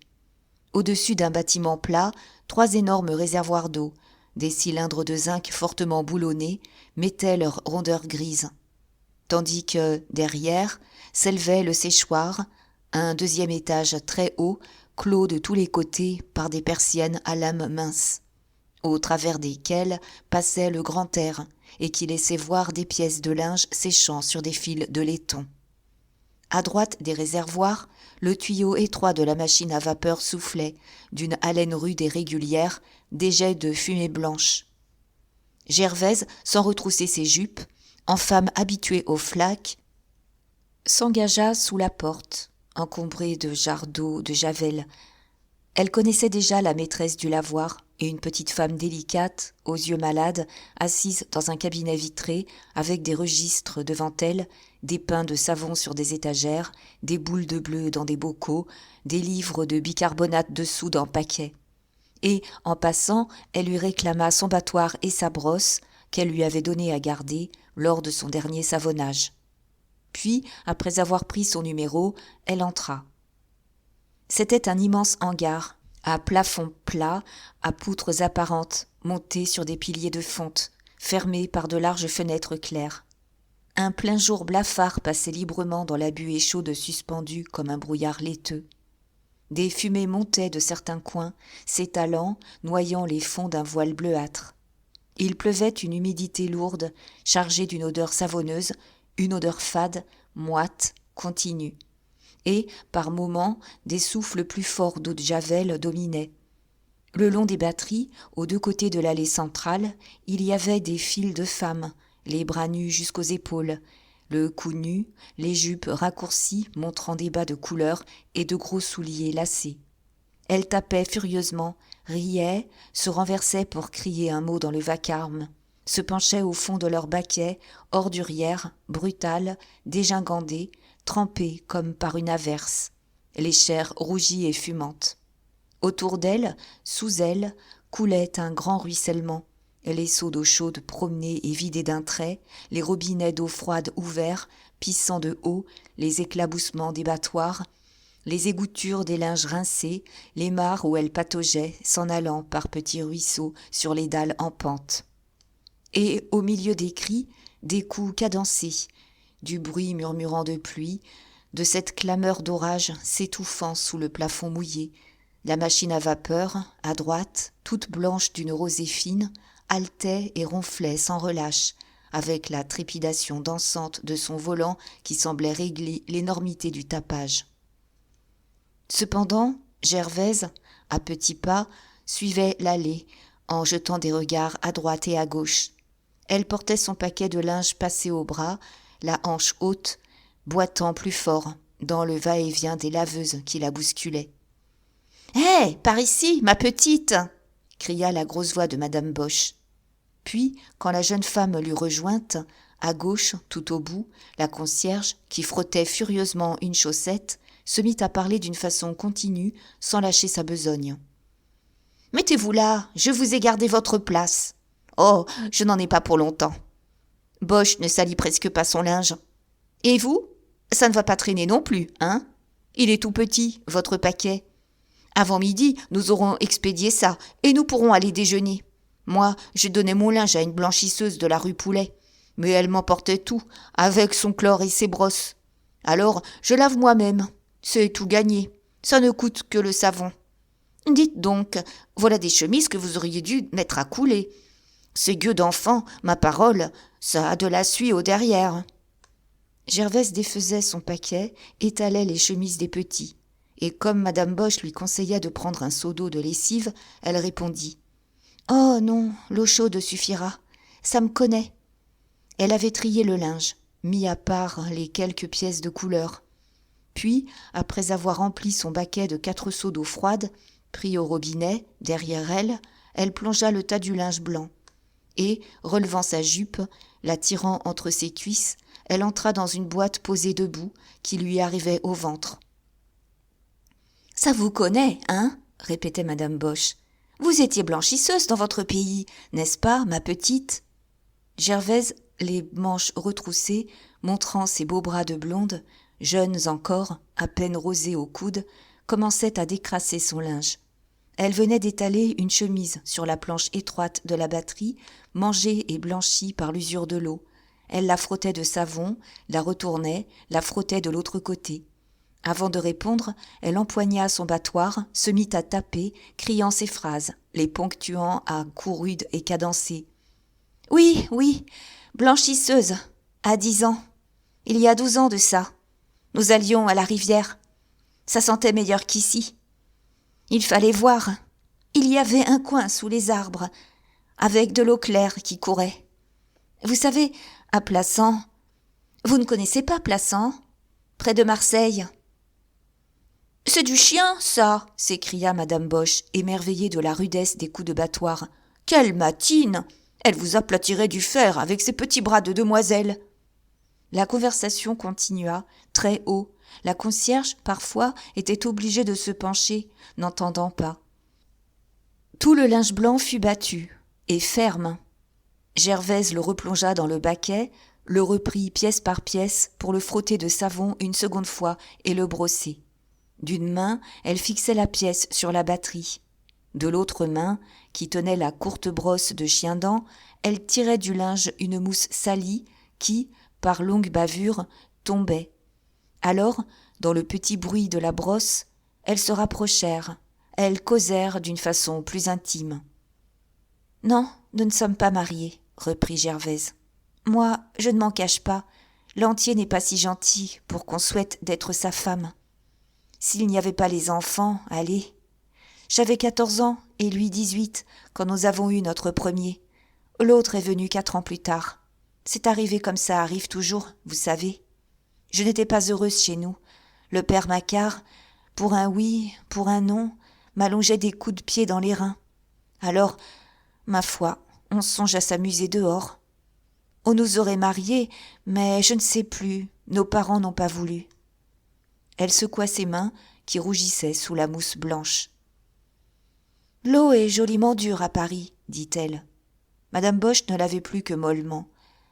Au-dessus d'un bâtiment plat, 3 énormes réservoirs d'eau, des cylindres de zinc fortement boulonnés, mettaient leur rondeur grise. Tandis que, derrière, s'élevait le séchoir, un 2e étage très haut, clos de tous les côtés par des persiennes à lames minces, au travers desquelles passait le grand air et qui laissait voir des pièces de linge séchant sur des fils de laiton. À droite des réservoirs, le tuyau étroit de la machine à vapeur soufflait, d'une haleine rude et régulière, des jets de fumée blanche. Gervaise, sans retrousser ses jupes, en femme habituée aux flaques, s'engagea sous la porte, encombrée de jarres d'eau, de javel. Elle connaissait déjà la maîtresse du lavoir et une petite femme délicate, aux yeux malades, assise dans un cabinet vitré, avec des registres devant elle, des pains de savon sur des étagères, des boules de bleu dans des bocaux, des livres de bicarbonate de soude en paquets. Et, en passant, elle lui réclama son battoir et sa brosse, qu'elle lui avait donné à garder lors de son dernier savonnage. Puis, après avoir pris son numéro, elle entra. C'était un immense hangar, à plafond plat, à poutres apparentes, monté sur des piliers de fonte, fermé par de larges fenêtres claires. Un plein jour blafard passait librement dans la buée chaude suspendue comme un brouillard laiteux. Des fumées montaient de certains coins, s'étalant, noyant les fonds d'un voile bleuâtre. Il pleuvait une humidité lourde, chargée d'une odeur savonneuse, une odeur fade, moite, continue. Et, par moments, des souffles plus forts d'eau de javel dominaient. Le long des batteries, aux 2 côtés de l'allée centrale, il y avait des files de femmes, les bras nus jusqu'aux épaules, le cou nu, les jupes raccourcies montrant des bas de couleur et de gros souliers lacés. Elles tapaient furieusement, riaient, se renversaient pour crier un mot dans le vacarme, se penchaient au fond de leur baquet, ordurières, brutales, dégingandées, trempées comme par une averse, les chairs rougies et fumantes. Autour d'elles, sous elles, coulait un grand ruissellement, les seaux d'eau chaude promenés et vidés d'un trait, les robinets d'eau froide ouverts, pissant de haut, les éclaboussements des battoirs, les égouttures des linges rincés, les mares où elles pataugeaient, s'en allant par petits ruisseaux sur les dalles en pente. Et au milieu des cris, des coups cadencés, du bruit murmurant de pluie, de cette clameur d'orage s'étouffant sous le plafond mouillé. La machine à vapeur, à droite, toute blanche d'une rosée fine, haletait et ronflait sans relâche, avec la trépidation dansante de son volant qui semblait régler l'énormité du tapage. Cependant, Gervaise, à petits pas, suivait l'allée, en jetant des regards à droite et à gauche. Elle portait son paquet de linge passé au bras, la hanche haute, boitant plus fort, dans le va-et-vient des laveuses qui la bousculaient. « Hé, par ici, ma petite !» cria la grosse voix de Madame Boche. Puis, quand la jeune femme l'eut rejointe, à gauche, tout au bout, la concierge, qui frottait furieusement une chaussette, se mit à parler d'une façon continue, sans lâcher sa besogne. « Mettez-vous là, je vous ai gardé votre place. Oh, je n'en ai pas pour longtemps. Boche ne salit presque pas son linge. Et vous, ça ne va pas traîner non plus, hein? Il est tout petit, votre paquet. Avant midi, nous aurons expédié ça, et nous pourrons aller déjeuner. Moi, je donnais mon linge à une blanchisseuse de la rue Poulet, mais elle m'emportait tout, avec son chlore et ses brosses. Alors, je lave moi-même. C'est tout gagné. Ça ne coûte que le savon. Dites donc, voilà des chemises que vous auriez dû mettre à couler. Ces gueux d'enfants, ma parole, ça a de la suie au derrière. » Gervaise défaisait son paquet, étalait les chemises des petits. Et comme Madame Boche lui conseilla de prendre un seau d'eau de lessive, elle répondit « Oh non, l'eau chaude suffira. Ça me connaît. » Elle avait trié le linge, mis à part les quelques pièces de couleur. Puis, après avoir rempli son baquet de 4 seaux d'eau froide, prit au robinet, derrière elle, elle plongea le tas du linge blanc. Et, relevant sa jupe, la tirant entre ses cuisses, elle entra dans une boîte posée debout qui lui arrivait au ventre. « Ça vous connaît, hein ?» répétait madame Boche. « Vous étiez blanchisseuse dans votre pays, n'est-ce pas, ma petite ?» Gervaise, les manches retroussées, montrant ses beaux bras de blonde, jeunes encore, à peine rosés au coude, commençait à décrasser son linge. Elle venait d'étaler une chemise sur la planche étroite de la batterie, mangée et blanchie par l'usure de l'eau. Elle la frottait de savon, la retournait, la frottait de l'autre côté. Avant de répondre, elle empoigna son battoir, se mit à taper, criant ses phrases, les ponctuant à coups rudes et cadencés. « Oui, oui, blanchisseuse, à 10 ans. Il y a 12 ans de ça. Nous allions à la rivière. Ça sentait meilleur qu'ici. Il fallait voir. Il y avait un coin sous les arbres, avec de l'eau claire qui courait. Vous savez, à Plassans. Vous ne connaissez pas Plassans, près de Marseille ? » « C'est du chien, ça !» s'écria madame Boche, émerveillée de la rudesse des coups de battoir. « Quelle matine ! Elle vous aplatirait du fer avec ses petits bras de demoiselle !» La conversation continua, très haut. La concierge, parfois, était obligée de se pencher, n'entendant pas. Tout le linge blanc fut battu, et ferme. Gervaise le replongea dans le baquet, le reprit pièce par pièce pour le frotter de savon une seconde fois et le brosser. D'une main, elle fixait la pièce sur la batterie. De l'autre main, qui tenait la courte brosse de chien-dent, elle tirait du linge une mousse salie qui, par longues bavures, tombait. Alors, dans le petit bruit de la brosse, elles se rapprochèrent, elles causèrent d'une façon plus intime. « Non, nous ne sommes pas mariés, » reprit Gervaise. « Moi, je ne m'en cache pas, Lantier n'est pas si gentil pour qu'on souhaite d'être sa femme. S'il n'y avait pas les enfants, allez. J'avais 14 ans et lui 18 quand nous avons eu notre premier. L'autre est venu 4 ans plus tard. C'est arrivé comme ça arrive toujours, vous savez. Je n'étais pas heureuse chez nous. Le père Macquart, pour un oui, pour un non, m'allongeait des coups de pied dans les reins. Alors, ma foi, on songe à s'amuser dehors. On nous aurait mariés, mais je ne sais plus, nos parents n'ont pas voulu. » Elle secoua ses mains qui rougissaient sous la mousse blanche. « L'eau est joliment dure à Paris, dit-elle. » Madame Boche ne l'avait plus que mollement.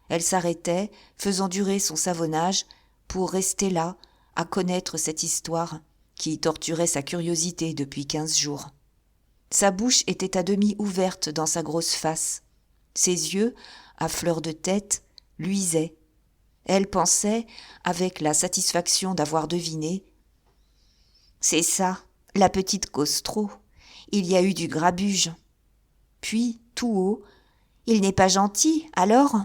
Elle s'arrêtait, faisant durer son savonnage, pour rester là, à connaître cette histoire qui torturait sa curiosité depuis 15 jours. Sa bouche était à demi ouverte dans sa grosse face. Ses yeux, à fleur de tête, luisaient. Elle pensait, avec la satisfaction d'avoir deviné. « C'est ça, la petite cause trop. Il y a eu du grabuge. » Puis, tout haut, « Il n'est pas gentil, alors ?»«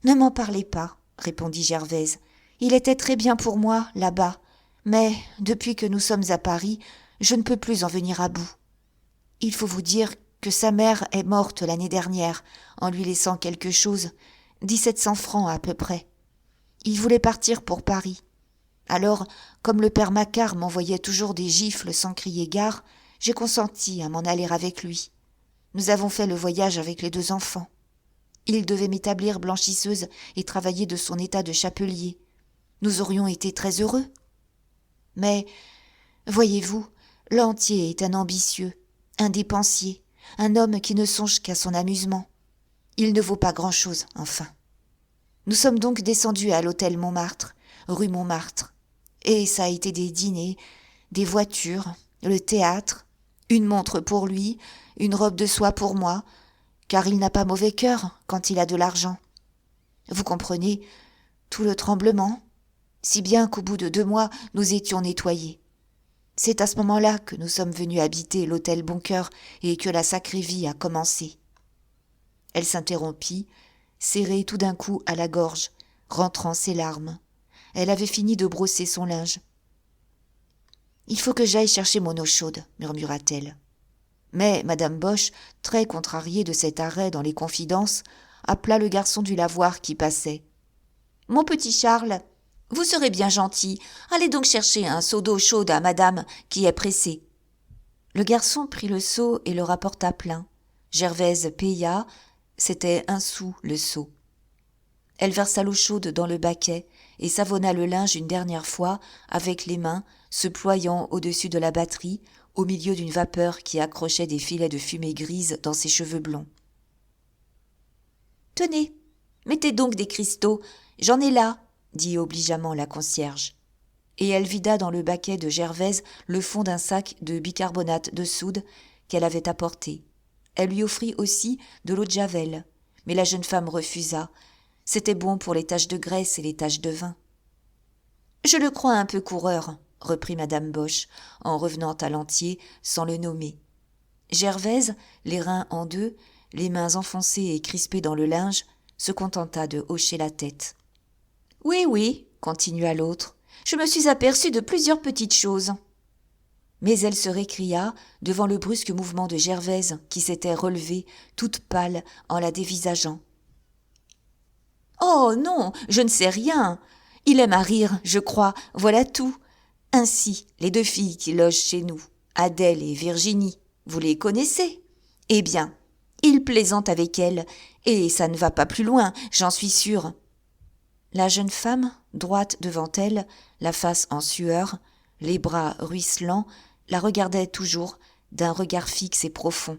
Ne m'en parlez pas, » répondit Gervaise. « Il était très bien pour moi, là-bas. Mais, depuis que nous sommes à Paris, je ne peux plus en venir à bout. Il faut vous dire que sa mère est morte l'année dernière, en lui laissant quelque chose, 1700 francs à peu près. Il voulait partir pour Paris. Alors, comme le père Macquart m'envoyait toujours des gifles sans crier gare, j'ai consenti à m'en aller avec lui. Nous avons fait le voyage avec les 2 enfants. Il devait m'établir blanchisseuse et travailler de son état de chapelier. Nous aurions été très heureux. Mais, voyez-vous, Lantier est un ambitieux, un dépensier, un homme qui ne songe qu'à son amusement. Il ne vaut pas grand-chose, enfin. Nous sommes donc descendus à l'hôtel Montmartre, rue Montmartre. Et ça a été des dîners, des voitures, le théâtre, une montre pour lui, une robe de soie pour moi, car il n'a pas mauvais cœur quand il a de l'argent. Vous comprenez, tout le tremblement, si bien qu'au bout de 2 mois, nous étions nettoyés. C'est à ce moment-là que nous sommes venus habiter l'hôtel Boncoeur et que la sacrée vie a commencé. » Elle s'interrompit, serrée tout d'un coup à la gorge, rentrant ses larmes. Elle avait fini de brosser son linge. « Il faut que j'aille chercher mon eau chaude, » murmura-t-elle. Mais madame Boche, très contrariée de cet arrêt dans les confidences, appela le garçon du lavoir qui passait. « Mon petit Charles, vous serez bien gentil, allez donc chercher un seau d'eau chaude à madame qui est pressée. » Le garçon prit le seau et le rapporta plein. Gervaise paya, c'était 1 sou le seau. Elle versa l'eau chaude dans le baquet et savonna le linge une dernière fois avec les mains, se ployant au-dessus de la batterie, au milieu d'une vapeur qui accrochait des filets de fumée grise dans ses cheveux blonds. « Tenez, mettez donc des cristaux, j'en ai là, » dit obligeamment la concierge. Et elle vida dans le baquet de Gervaise le fond d'un sac de bicarbonate de soude qu'elle avait apporté. Elle lui offrit aussi de l'eau de javel, mais la jeune femme refusa. C'était bon pour les taches de graisse et les taches de vin. « Je le crois un peu coureur, » reprit madame Boche, en revenant à l'entier sans le nommer. Gervaise, les reins en deux, les mains enfoncées et crispées dans le linge, se contenta de hocher la tête. « Oui, oui, » continua l'autre, « je me suis aperçue de plusieurs petites choses. » Mais elle se récria devant le brusque mouvement de Gervaise qui s'était relevée, toute pâle, en la dévisageant. « Oh non, je ne sais rien. Il aime à rire, je crois, voilà tout. Ainsi, les 2 filles qui logent chez nous, Adèle et Virginie, vous les connaissez? Eh bien, il plaisante avec elles, et ça ne va pas plus loin, j'en suis sûre. » La jeune femme, droite devant elle, la face en sueur, les bras ruisselants, la regardait toujours d'un regard fixe et profond.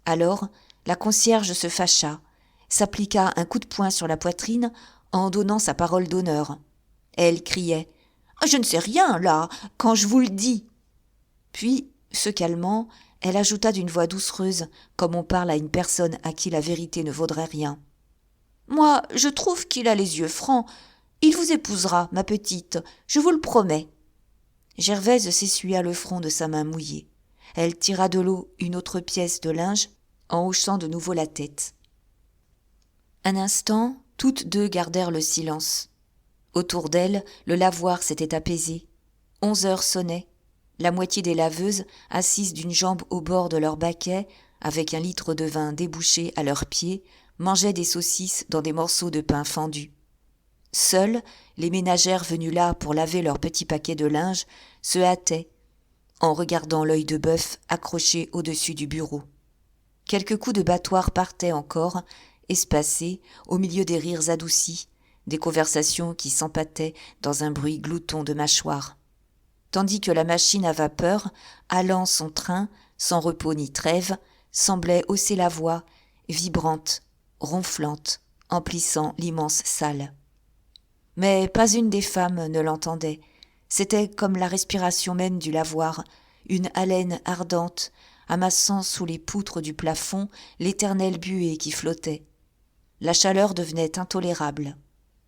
Alors, la concierge se fâcha, s'appliqua un coup de poing sur la poitrine en donnant sa parole d'honneur. Elle criait « Je ne sais rien, là, quand je vous le dis !» Puis, se calmant, elle ajouta d'une voix doucereuse, comme on parle à une personne à qui la vérité ne vaudrait rien. « Moi, je trouve qu'il a les yeux francs. Il vous épousera, ma petite, je vous le promets. » Gervaise s'essuya le front de sa main mouillée. Elle tira de l'eau une autre pièce de linge, en hochant de nouveau la tête. Un instant, toutes 2 gardèrent le silence. Autour d'elles, le lavoir s'était apaisé. 11 heures sonnaient. La moitié des laveuses, assises d'une jambe au bord de leur baquet, avec 1 litre de vin débouché à leurs pieds, mangeaient des saucisses dans des morceaux de pain fendus. Seules, les ménagères venues là pour laver leur petit paquet de linge se hâtaient, en regardant l'œil de bœuf accroché au-dessus du bureau. Quelques coups de battoir partaient encore, espacés, au milieu des rires adoucis, des conversations qui s'empâtaient dans un bruit glouton de mâchoires. Tandis que la machine à vapeur, allant son train, sans repos ni trêve, semblait hausser la voix, vibrante, ronflante, emplissant l'immense salle. Mais pas une des femmes ne l'entendait. C'était comme la respiration même du lavoir, une haleine ardente, amassant sous les poutres du plafond l'éternelle buée qui flottait. La chaleur devenait intolérable.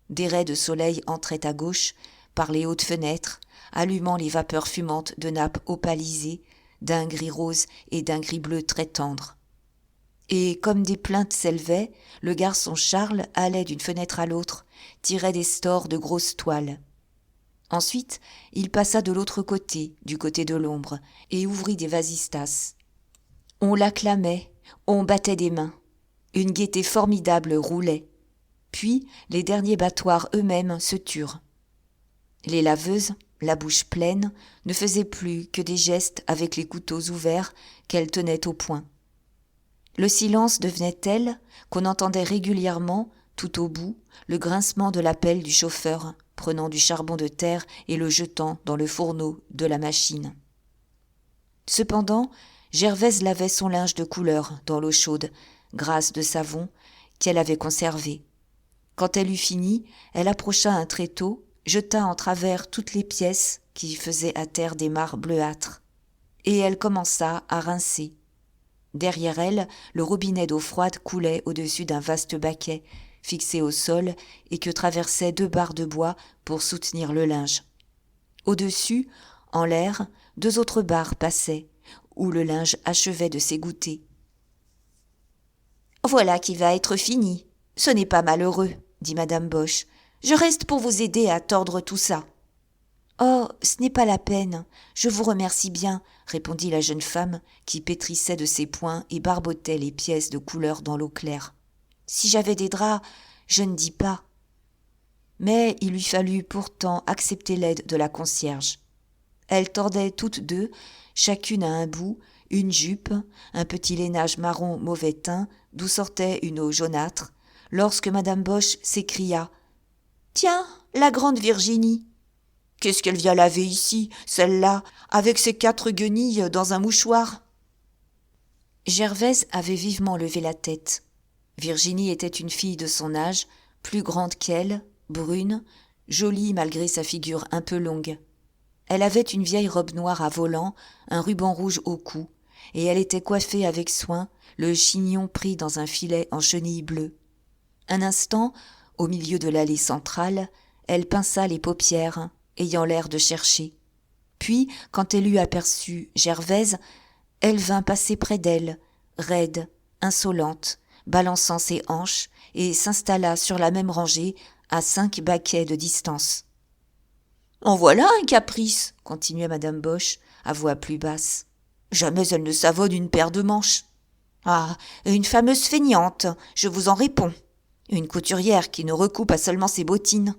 Des raies de soleil entraient à gauche, par les hautes fenêtres, allumant les vapeurs fumantes de nappes opalisées, d'un gris rose et d'un gris bleu très tendre. Et comme des plaintes s'élevaient, le garçon Charles allait d'une fenêtre à l'autre, tirait des stores de grosses toiles. Ensuite, il passa de l'autre côté, du côté de l'ombre, et ouvrit des vasistas. On l'acclamait, on battait des mains. Une gaieté formidable roulait. Puis, les derniers battoirs eux-mêmes se turent. Les laveuses, la bouche pleine, ne faisaient plus que des gestes avec les couteaux ouverts qu'elles tenaient au poing. Le silence devenait tel qu'on entendait régulièrement, tout au bout, le grincement de la pelle du chauffeur, prenant du charbon de terre et le jetant dans le fourneau de la machine. Cependant, Gervaise lavait son linge de couleur dans l'eau chaude, grasse de savon, qu'elle avait conservé. Quand elle eut fini, elle approcha un tréteau, jeta en travers toutes les pièces qui faisaient à terre des mares bleuâtres. Et elle commença à rincer. Derrière elle, le robinet d'eau froide coulait au-dessus d'un vaste baquet, fixé au sol et que traversaient 2 barres de bois pour soutenir le linge. Au-dessus, en l'air, 2 autres barres passaient, où le linge achevait de s'égoutter. « Voilà qui va être fini. Ce n'est pas malheureux, » dit madame Boche. « Je reste pour vous aider à tordre tout ça. »« Oh, ce n'est pas la peine. Je vous remercie bien, » répondit la jeune femme qui pétrissait de ses poings et barbotait les pièces de couleur dans l'eau claire. « Si j'avais des draps, je ne dis pas. » Mais il lui fallut pourtant accepter l'aide de la concierge. Elles tordaient toutes deux, chacune à un bout, une jupe, un petit lainage marron mauvais teint, d'où sortait une eau jaunâtre, lorsque madame Boche s'écria « Tiens, la grande Virginie ! Qu'est-ce qu'elle vient laver ici, celle-là, avec ses 4 guenilles dans un mouchoir ?» Gervaise avait vivement levé la tête. Virginie était une fille de son âge, plus grande qu'elle, brune, jolie malgré sa figure un peu longue. Elle avait une vieille robe noire à volants, un ruban rouge au cou, et elle était coiffée avec soin, le chignon pris dans un filet en chenille bleue. Un instant, au milieu de l'allée centrale, elle pinça les paupières, ayant l'air de chercher. Puis, quand elle eut aperçu Gervaise, elle vint passer près d'elle, raide, insolente, balançant ses hanches, et s'installa sur la même rangée, à 5 baquets de distance. « En voilà un caprice !» continuait madame Boche, à voix plus basse. « Jamais elle ne savonne une paire de manches. Ah, une fameuse feignante, je vous en réponds. Une couturière qui ne recoupe pas seulement ses bottines.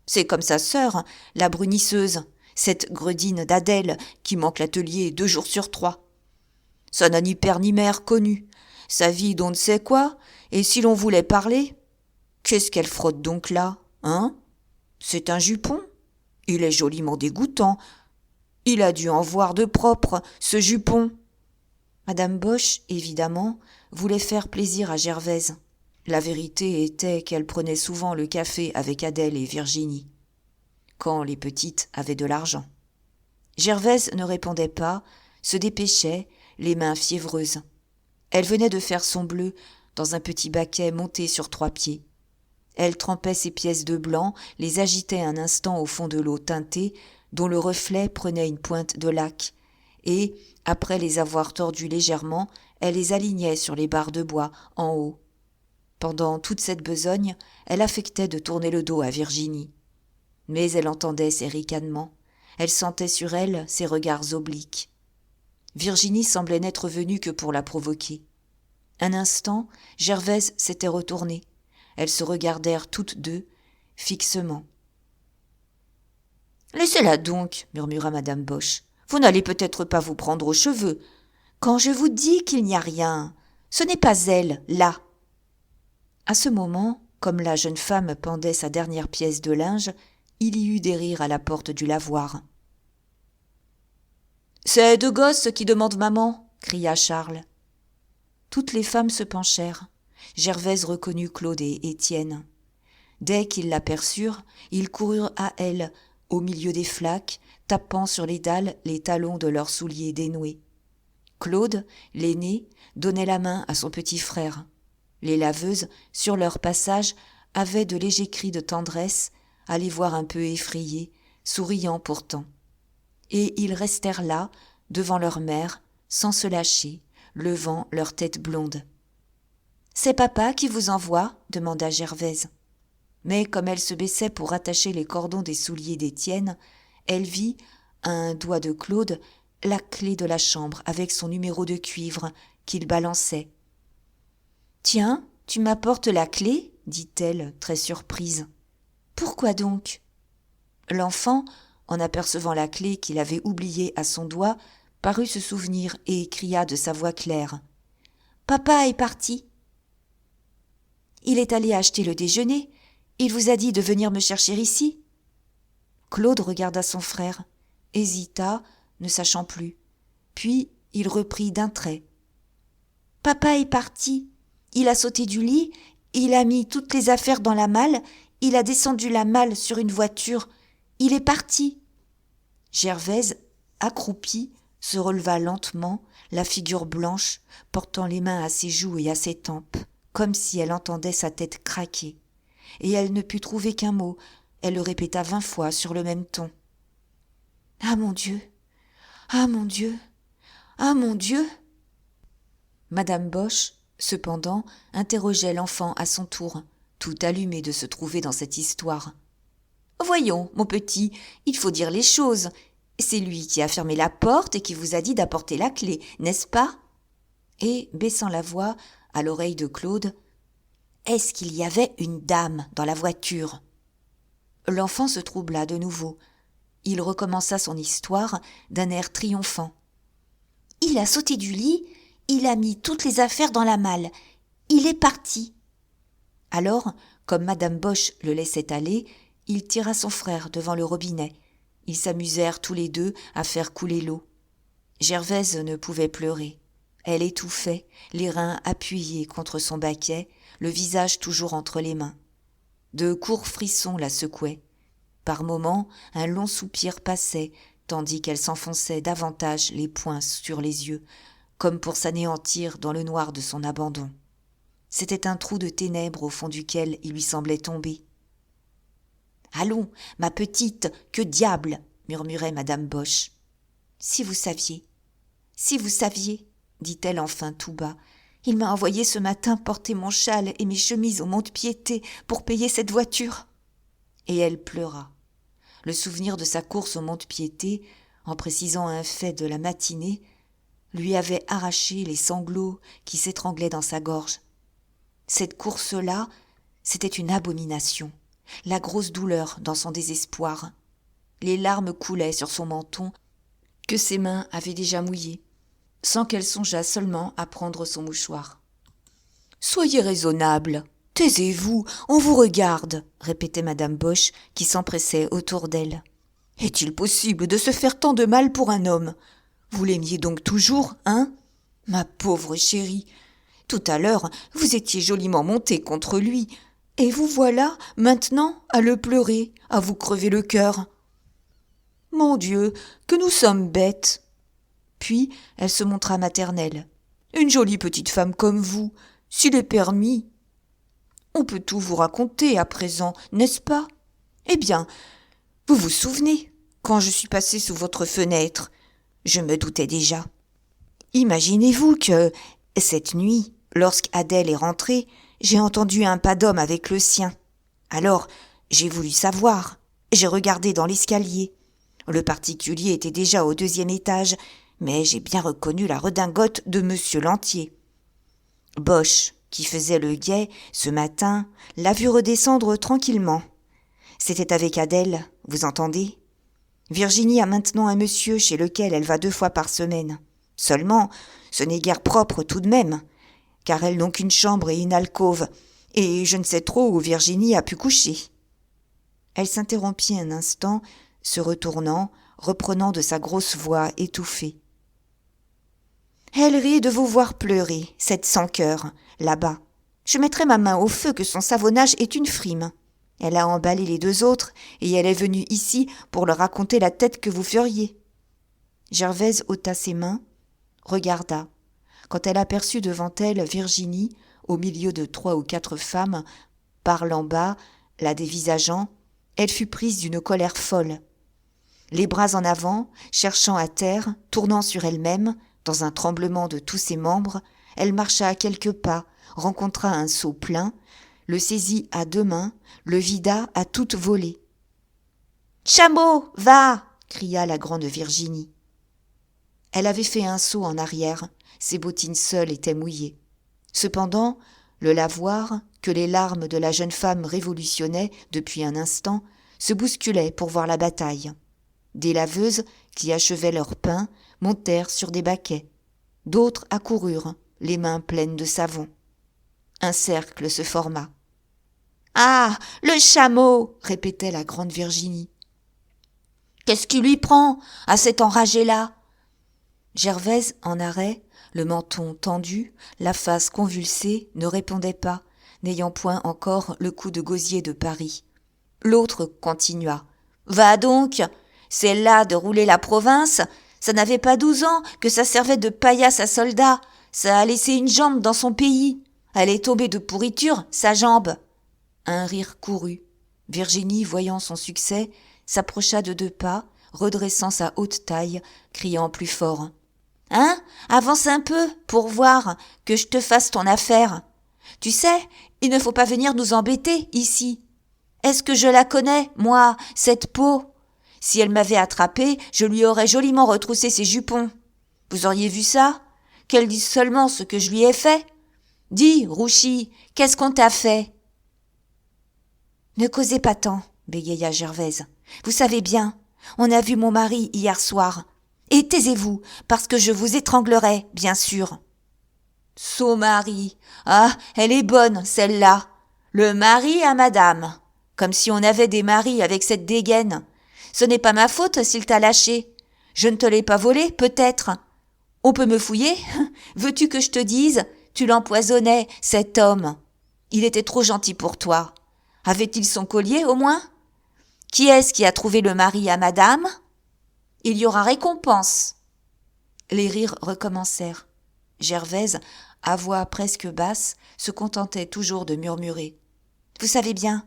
C'est comme sa sœur, la brunisseuse, cette gredine d'Adèle qui manque l'atelier 2 jours sur 3. Ça n'a ni père ni mère connu. Sa vie d'on ne sait quoi, et si l'on voulait parler, qu'est-ce qu'elle frotte donc là, hein? C'est un jupon. Il est joliment dégoûtant. Il a dû en voir de propre, ce jupon. » Madame Boche, évidemment, voulait faire plaisir à Gervaise. La vérité était qu'elle prenait souvent le café avec Adèle et Virginie, quand les petites avaient de l'argent. Gervaise ne répondait pas, se dépêchait, les mains fiévreuses. Elle venait de faire son bleu dans un petit baquet monté sur 3 pieds. Elle trempait ses pièces de blanc, les agitait un instant au fond de l'eau teintée, dont le reflet prenait une pointe de laque, et, après les avoir tordues légèrement, elle les alignait sur les barres de bois, en haut. Pendant toute cette besogne, elle affectait de tourner le dos à Virginie. Mais elle entendait ses ricanements, elle sentait sur elle ses regards obliques. Virginie semblait n'être venue que pour la provoquer. Un instant, Gervaise s'était retournée. Elles se regardèrent toutes deux, fixement. « Laissez-la donc, » murmura madame Boche. « Vous n'allez peut-être pas vous prendre aux cheveux. Quand je vous dis qu'il n'y a rien, ce n'est pas elle, là. » À ce moment, comme la jeune femme pendait sa dernière pièce de linge, il y eut des rires à la porte du lavoir. « C'est 2 gosses qui demandent maman, » cria Charles. Toutes les femmes se penchèrent. Gervaise reconnut Claude et Étienne. Dès qu'ils l'aperçurent, ils coururent à elle, au milieu des flaques, tapant sur les dalles les talons de leurs souliers dénoués. Claude, l'aîné, donnait la main à son petit frère. Les laveuses, sur leur passage, avaient de légers cris de tendresse, à les voir un peu effrayés, souriant pourtant. Et ils restèrent là, devant leur mère, sans se lâcher, levant leur tête blonde. « C'est papa qui vous envoie ?» demanda Gervaise. Mais comme elle se baissait pour rattacher les cordons des souliers d'Étienne, elle vit, à un doigt de Claude, la clé de la chambre avec son numéro de cuivre qu'il balançait. « Tiens, tu m'apportes la clé ?» dit-elle, très surprise. « Pourquoi donc ?» L'enfant, en apercevant la clé qu'il avait oubliée à son doigt, parut se souvenir et cria de sa voix claire. « Papa est parti. Il est allé acheter le déjeuner. Il vous a dit de venir me chercher ici. » Claude regarda son frère, hésita, ne sachant plus. Puis il reprit d'un trait. « Papa est parti. Il a sauté du lit, il a mis toutes les affaires dans la malle, il a descendu la malle sur une voiture. Il est parti. » Gervaise, accroupie, se releva lentement, la figure blanche, portant les mains à ses joues et à ses tempes, comme si elle entendait sa tête craquer. Et elle ne put trouver qu'un mot, elle le répéta 20 fois sur le même ton. « Ah mon Dieu! Ah mon Dieu! Ah mon Dieu !» Madame Boche, cependant, interrogeait l'enfant à son tour, tout allumée de se trouver dans cette histoire. « Voyons, mon petit, il faut dire les choses. C'est lui qui a fermé la porte et qui vous a dit d'apporter la clé, n'est-ce pas ?» Et, baissant la voix, à l'oreille de Claude, « Est-ce qu'il y avait une dame dans la voiture ?» L'enfant se troubla de nouveau. Il recommença son histoire d'un air triomphant. « Il a sauté du lit, il a mis toutes les affaires dans la malle. Il est parti. » Alors, comme Madame Boche le laissait aller, il tira son frère devant le robinet. Ils s'amusèrent tous les deux à faire couler l'eau. Gervaise ne pouvait pleurer. Elle étouffait, les reins appuyés contre son baquet, le visage toujours entre les mains. De courts frissons la secouaient. Par moments, un long soupir passait, tandis qu'elle s'enfonçait davantage les poings sur les yeux, comme pour s'anéantir dans le noir de son abandon. C'était un trou de ténèbres au fond duquel il lui semblait tomber. « Allons, ma petite, que diable !» murmurait Madame Boche. « Si vous saviez, dit-elle enfin tout bas. Il m'a envoyé ce matin porter mon châle et mes chemises au mont-de-piété pour payer cette voiture. » Et elle pleura. Le souvenir de sa course au mont-de-piété, en précisant un fait de la matinée, lui avait arraché les sanglots qui s'étranglaient dans sa gorge. Cette course-là, c'était une abomination, la grosse douleur dans son désespoir. Les larmes coulaient sur son menton, que ses mains avaient déjà mouillé, sans qu'elle songeât seulement à prendre son mouchoir. « Soyez raisonnable, taisez-vous, on vous regarde, » répétait Madame Boche, qui s'empressait autour d'elle. « Est-il possible de se faire tant de mal pour un homme ? Vous l'aimiez donc toujours, hein ? Ma pauvre chérie, tout à l'heure, vous étiez joliment montée contre lui, et vous voilà, maintenant, à le pleurer, à vous crever le cœur. Mon Dieu, que nous sommes bêtes !» Puis elle se montra maternelle. « Une jolie petite femme comme vous, s'il est permis. On peut tout vous raconter à présent, n'est-ce pas ? Eh bien, vous vous souvenez, quand je suis passée sous votre fenêtre, je me doutais déjà. Imaginez-vous que, cette nuit, lorsqu'Adèle est rentrée, j'ai entendu un pas d'homme avec le sien. Alors, j'ai voulu savoir. J'ai regardé dans l'escalier. Le particulier était déjà au 2e étage, mais j'ai bien reconnu la redingote de Monsieur Lantier. Boche, qui faisait le guet ce matin, l'a vu redescendre tranquillement. C'était avec Adèle, vous entendez ? Virginie a maintenant un monsieur chez lequel elle va 2 fois par semaine. Seulement, ce n'est guère propre tout de même, car elles n'ont qu'une chambre et une alcôve, et je ne sais trop où Virginie a pu coucher. » Elle s'interrompit un instant, se retournant, reprenant de sa grosse voix étouffée. « Elle rit de vous voir pleurer, cette sans-cœur, là-bas. Je mettrai ma main au feu que son savonnage est une frime. Elle a emballé les 2 autres, et elle est venue ici pour leur raconter la tête que vous feriez. » Gervaise ôta ses mains, regarda. Quand elle aperçut devant elle Virginie, au milieu de 3 ou 4 femmes, parlant bas, la dévisageant, elle fut prise d'une colère folle. Les bras en avant, cherchant à terre, tournant sur elle-même, dans un tremblement de tous ses membres, elle marcha à quelques pas, rencontra un seau plein, le saisit à 2 mains, le vida à toute volée. « Chameau, va !» cria la grande Virginie. Elle avait fait un saut en arrière, ses bottines seules étaient mouillées. Cependant, le lavoir, que les larmes de la jeune femme révolutionnaient depuis un instant, se bousculait pour voir la bataille. Des laveuses, qui achevaient leur pain, montèrent sur des baquets. D'autres accoururent, les mains pleines de savon. Un cercle se forma. « Ah, le chameau !» répétait la grande Virginie. « Qu'est-ce qui lui prend, à cet enragé-là ?» Gervaise, en arrêt, le menton tendu, la face convulsée, ne répondait pas, n'ayant point encore le coup de gosier de Paris. L'autre continua. « Va donc, c'est là de rouler la province. Ça n'avait pas 12 ans que ça servait de paillasse à soldat. Ça a laissé une jambe dans son pays. Elle est tombée de pourriture, sa jambe. » Un rire courut. Virginie, voyant son succès, s'approcha de 2 pas, redressant sa haute taille, criant plus fort. « Hein ? Avance un peu, pour voir, que je te fasse ton affaire. Tu sais, il ne faut pas venir nous embêter, ici. Est-ce que je la connais, moi, cette peau ? Si elle m'avait attrapée, je lui aurais joliment retroussé ses jupons. Vous auriez vu ça ? Qu'elle dise seulement ce que je lui ai fait. Dis, Rouchy, qu'est-ce qu'on t'a fait ? » « Ne causez pas tant, bégaya Gervaise. Vous savez bien, On a vu mon mari hier soir. Et taisez-vous, parce que je vous étranglerai, bien sûr. Son mari. Ah, elle est bonne, celle-là. Le mari à madame. Comme si on avait des maris avec cette dégaine. Ce n'est pas ma faute s'il t'a lâché. Je ne te l'ai pas volé, peut-être. On peut me fouiller? Veux-tu que je te dise? Tu l'empoisonnais, cet homme. Il était trop gentil pour toi. Avait-il son collier, au moins? Qui est-ce qui a trouvé le mari à madame? Il y aura récompense. Les rires recommencèrent. Gervaise, à voix presque basse, se contentait toujours de murmurer. Vous savez bien,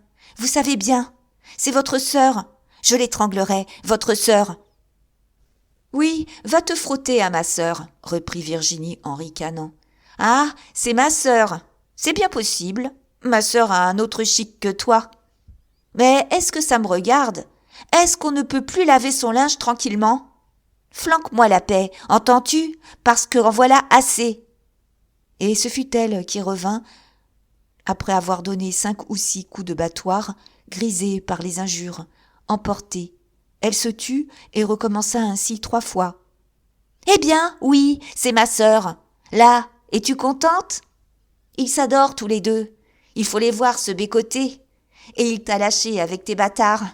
c'est votre sœur. Je l'étranglerai, votre sœur. Oui, va te frotter à ma sœur, reprit Virginie en ricanant. Ah, c'est ma sœur. C'est bien possible. Ma sœur a un autre chic que toi. Mais est-ce que ça me regarde? Est-ce qu'on ne peut plus laver son linge tranquillement? Flanque-moi la paix, entends-tu? Parce que en voilà assez. Et ce fut elle qui revint, après avoir donné 5 ou 6 coups de battoir, grisée par les injures, emportée. Elle se tut et recommença ainsi 3 fois. Eh bien, oui, c'est ma sœur. Là, es-tu contente? Ils s'adorent tous les deux. Il faut les voir se bécoter. Et il t'a lâché avec tes bâtards.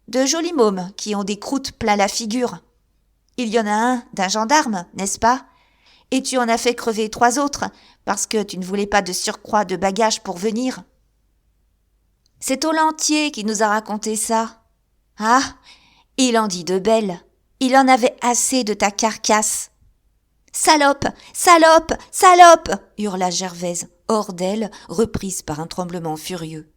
De jolis mômes qui ont des croûtes plein la figure. Il y en a un d'un gendarme, n'est-ce pas? Et tu en as fait crever 3 autres, parce que tu ne voulais pas de surcroît de bagages pour venir. C'est Ollantier qui nous a raconté ça. Ah, il en dit de belles. Il en avait assez de ta carcasse. Salope, salope, salope, hurla Gervaise, hors d'elle, reprise par un tremblement furieux.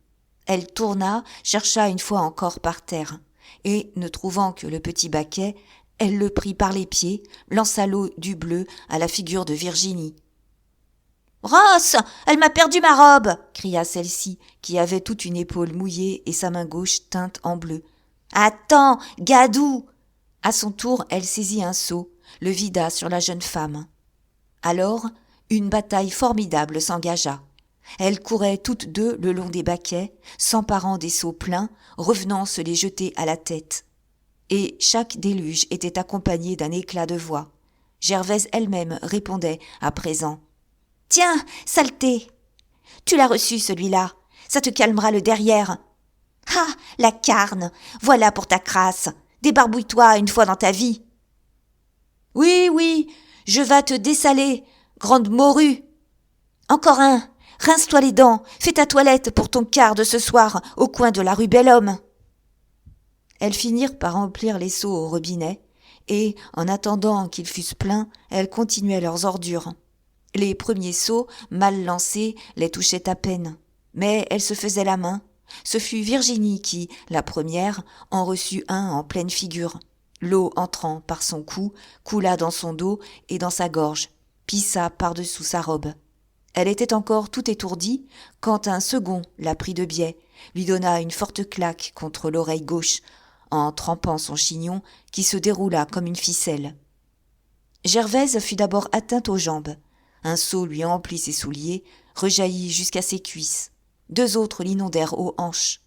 Elle tourna, chercha une fois encore par terre, et, ne trouvant que le petit baquet, elle le prit par les pieds, lança l'eau du bleu à la figure de Virginie. « Rosse, elle m'a perdu ma robe !» cria celle-ci, qui avait toute une épaule mouillée et sa main gauche teinte en bleu. « Attends, gadou !» À son tour, elle saisit un seau, le vida sur la jeune femme. Alors, une bataille formidable s'engagea. Elles couraient toutes deux le long des baquets, s'emparant des seaux pleins, revenant se les jeter à la tête. Et chaque déluge était accompagné d'un éclat de voix. Gervaise elle-même répondait à présent. « Tiens, saleté! Tu l'as reçu, celui-là. Ça te calmera le derrière. Ah, la carne! Voilà pour ta crasse. Débarbouille-toi une fois dans ta vie. »« Oui, oui, je vas te dessaler, grande morue. Encore un. Rince-toi les dents. Fais ta toilette pour ton quart de ce soir au coin de la rue Bel-Homme. » Elles finirent par remplir les seaux au robinet, et, en attendant qu'ils fussent pleins, elles continuaient leurs ordures. Les premiers seaux, mal lancés, les touchaient à peine, mais elles se faisaient la main. Ce fut Virginie qui, la première, en reçut un en pleine figure. L'eau entrant par son cou, coula dans son dos et dans sa gorge, pissa par-dessous sa robe. Elle était encore tout étourdie quand un second la prit de biais, lui donna une forte claque contre l'oreille gauche, en trempant son chignon qui se déroula comme une ficelle. Gervaise fut d'abord atteinte aux jambes. Un seau lui emplit ses souliers, rejaillit jusqu'à ses cuisses. 2 autres l'inondèrent aux hanches.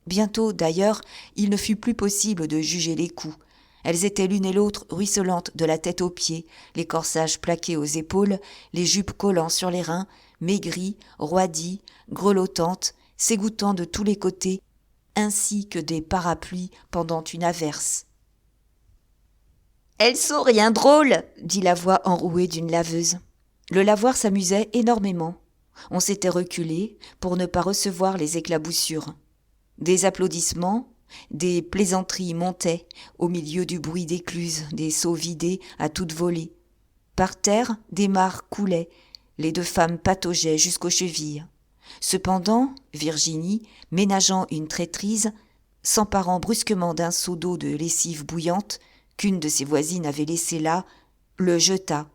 Bientôt, d'ailleurs, il ne fut plus possible de juger les coups. Elles étaient l'une et l'autre ruisselantes de la tête aux pieds, les corsages plaqués aux épaules, les jupes collant sur les reins, maigries, roidies, grelottantes, s'égouttant de tous les côtés, ainsi que des parapluies pendant une averse. « Elles sont rien drôles !» dit la voix enrouée d'une laveuse. Le lavoir s'amusait énormément. On s'était reculé pour ne pas recevoir les éclaboussures. Des applaudissements, des plaisanteries montaient au milieu du bruit d'écluses, des seaux vidés à toute volée. Par terre, des mares coulaient, les 2 femmes pataugeaient jusqu'aux chevilles. Cependant, Virginie, ménageant une traîtrise, s'emparant brusquement d'un seau d'eau de lessive bouillante qu'une de ses voisines avait laissé là, le jeta.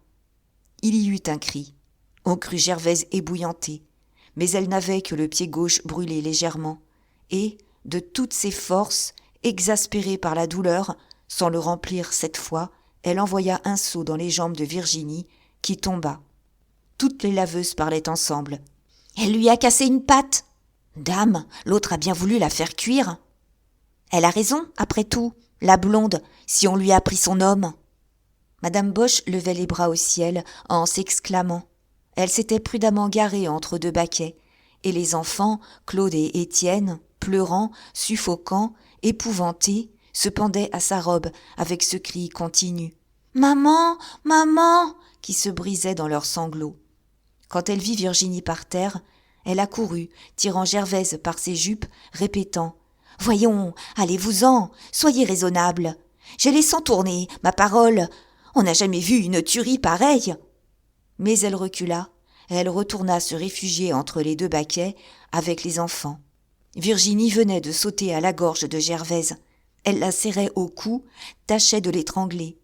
Il y eut un cri. On crut Gervaise ébouillantée, mais elle n'avait que le pied gauche brûlé légèrement, et, de toutes ses forces, exaspérée par la douleur, sans le remplir cette fois, elle envoya un seau dans les jambes de Virginie, qui tomba. Toutes les laveuses parlaient ensemble. « Elle lui a cassé une patte. Dame, l'autre a bien voulu la faire cuire. »« Elle a raison, après tout. La blonde, si on lui a pris son homme. Madame Boche levait les bras au ciel en s'exclamant. Elle s'était prudemment garée entre deux baquets, et les enfants, Claude et Étienne, pleurant, suffoquant, épouvantés, se pendaient à sa robe avec ce cri continu. « Maman, maman !» qui se brisait dans leurs sanglots. Quand elle vit Virginie par terre, elle accourut, tirant Gervaise par ses jupes, répétant « Voyons, allez-vous-en, soyez raisonnable. J'ai les sangs tournés, ma parole. On n'a jamais vu une tuerie pareille. » Mais elle recula, elle retourna se réfugier entre les deux baquets avec les enfants. Virginie venait de sauter à la gorge de Gervaise. Elle la serrait au cou, tâchait de l'étrangler.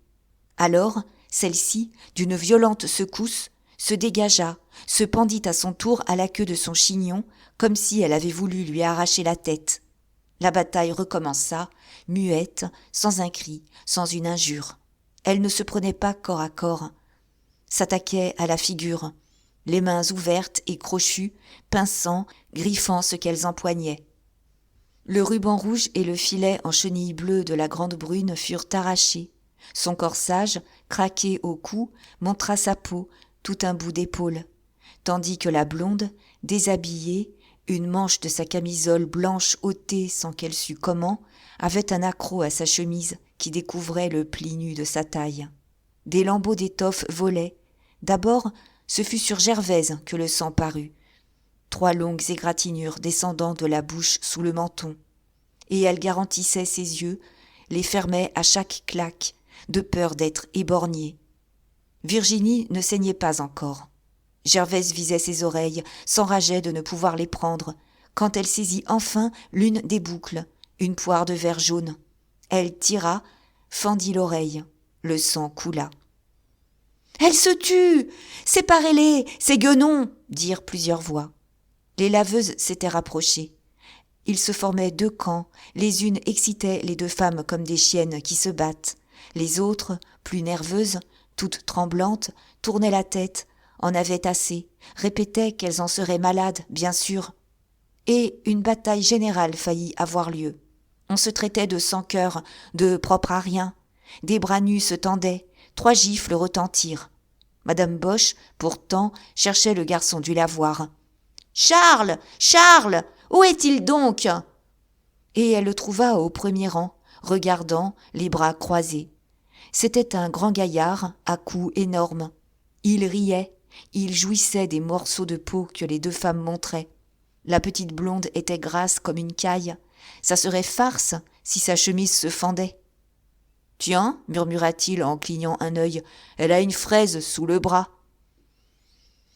Alors, celle-ci, d'une violente secousse, se dégagea, se pendit à son tour à la queue de son chignon, comme si elle avait voulu lui arracher la tête. La bataille recommença, muette, sans un cri, sans une injure. Elle ne se prenait pas corps à corps, s'attaquait à la figure, les mains ouvertes et crochues, pinçant, griffant ce qu'elles empoignaient. Le ruban rouge et le filet en chenille bleue de la grande brune furent arrachés. Son corsage, craqué au cou, montra sa peau, tout un bout d'épaule, tandis que la blonde, déshabillée, une manche de sa camisole blanche ôtée sans qu'elle sût comment, avait un accroc à sa chemise qui découvrait le pli nu de sa taille. Des lambeaux d'étoffe volaient. D'abord, ce fut sur Gervaise que le sang parut. 3 longues égratignures descendant de la bouche sous le menton. Et elle garantissait ses yeux, les fermait à chaque claque, de peur d'être éborgnée. Virginie ne saignait pas encore. Gervaise visait ses oreilles, s'enrageait de ne pouvoir les prendre, quand elle saisit enfin l'une des boucles, une poire de verre jaune. Elle tira, fendit l'oreille. Le sang coula. « Elle se tue ! Séparez-les, ces guenons !» dirent plusieurs voix. Les laveuses s'étaient rapprochées. Il se formait 2 camps, les unes excitaient les 2 femmes comme des chiennes qui se battent. Les autres, plus nerveuses, toutes tremblantes, tournaient la tête, en avaient assez, répétaient qu'elles en seraient malades, bien sûr. Et une bataille générale faillit avoir lieu. On se traitait de sans-cœur, de propre à rien. Des bras nus se tendaient, 3 gifles retentirent. Madame Boche, pourtant, cherchait le garçon du lavoir. « Charles ! Charles ! Où est-il donc ?» Et elle le trouva au premier rang, regardant, les bras croisés. C'était un grand gaillard, à cou énorme. Il riait, il jouissait des morceaux de peau que les 2 femmes montraient. La petite blonde était grasse comme une caille. Ça serait farce si sa chemise se fendait. « Tiens, murmura-t-il en clignant un œil, elle a une fraise sous le bras. »«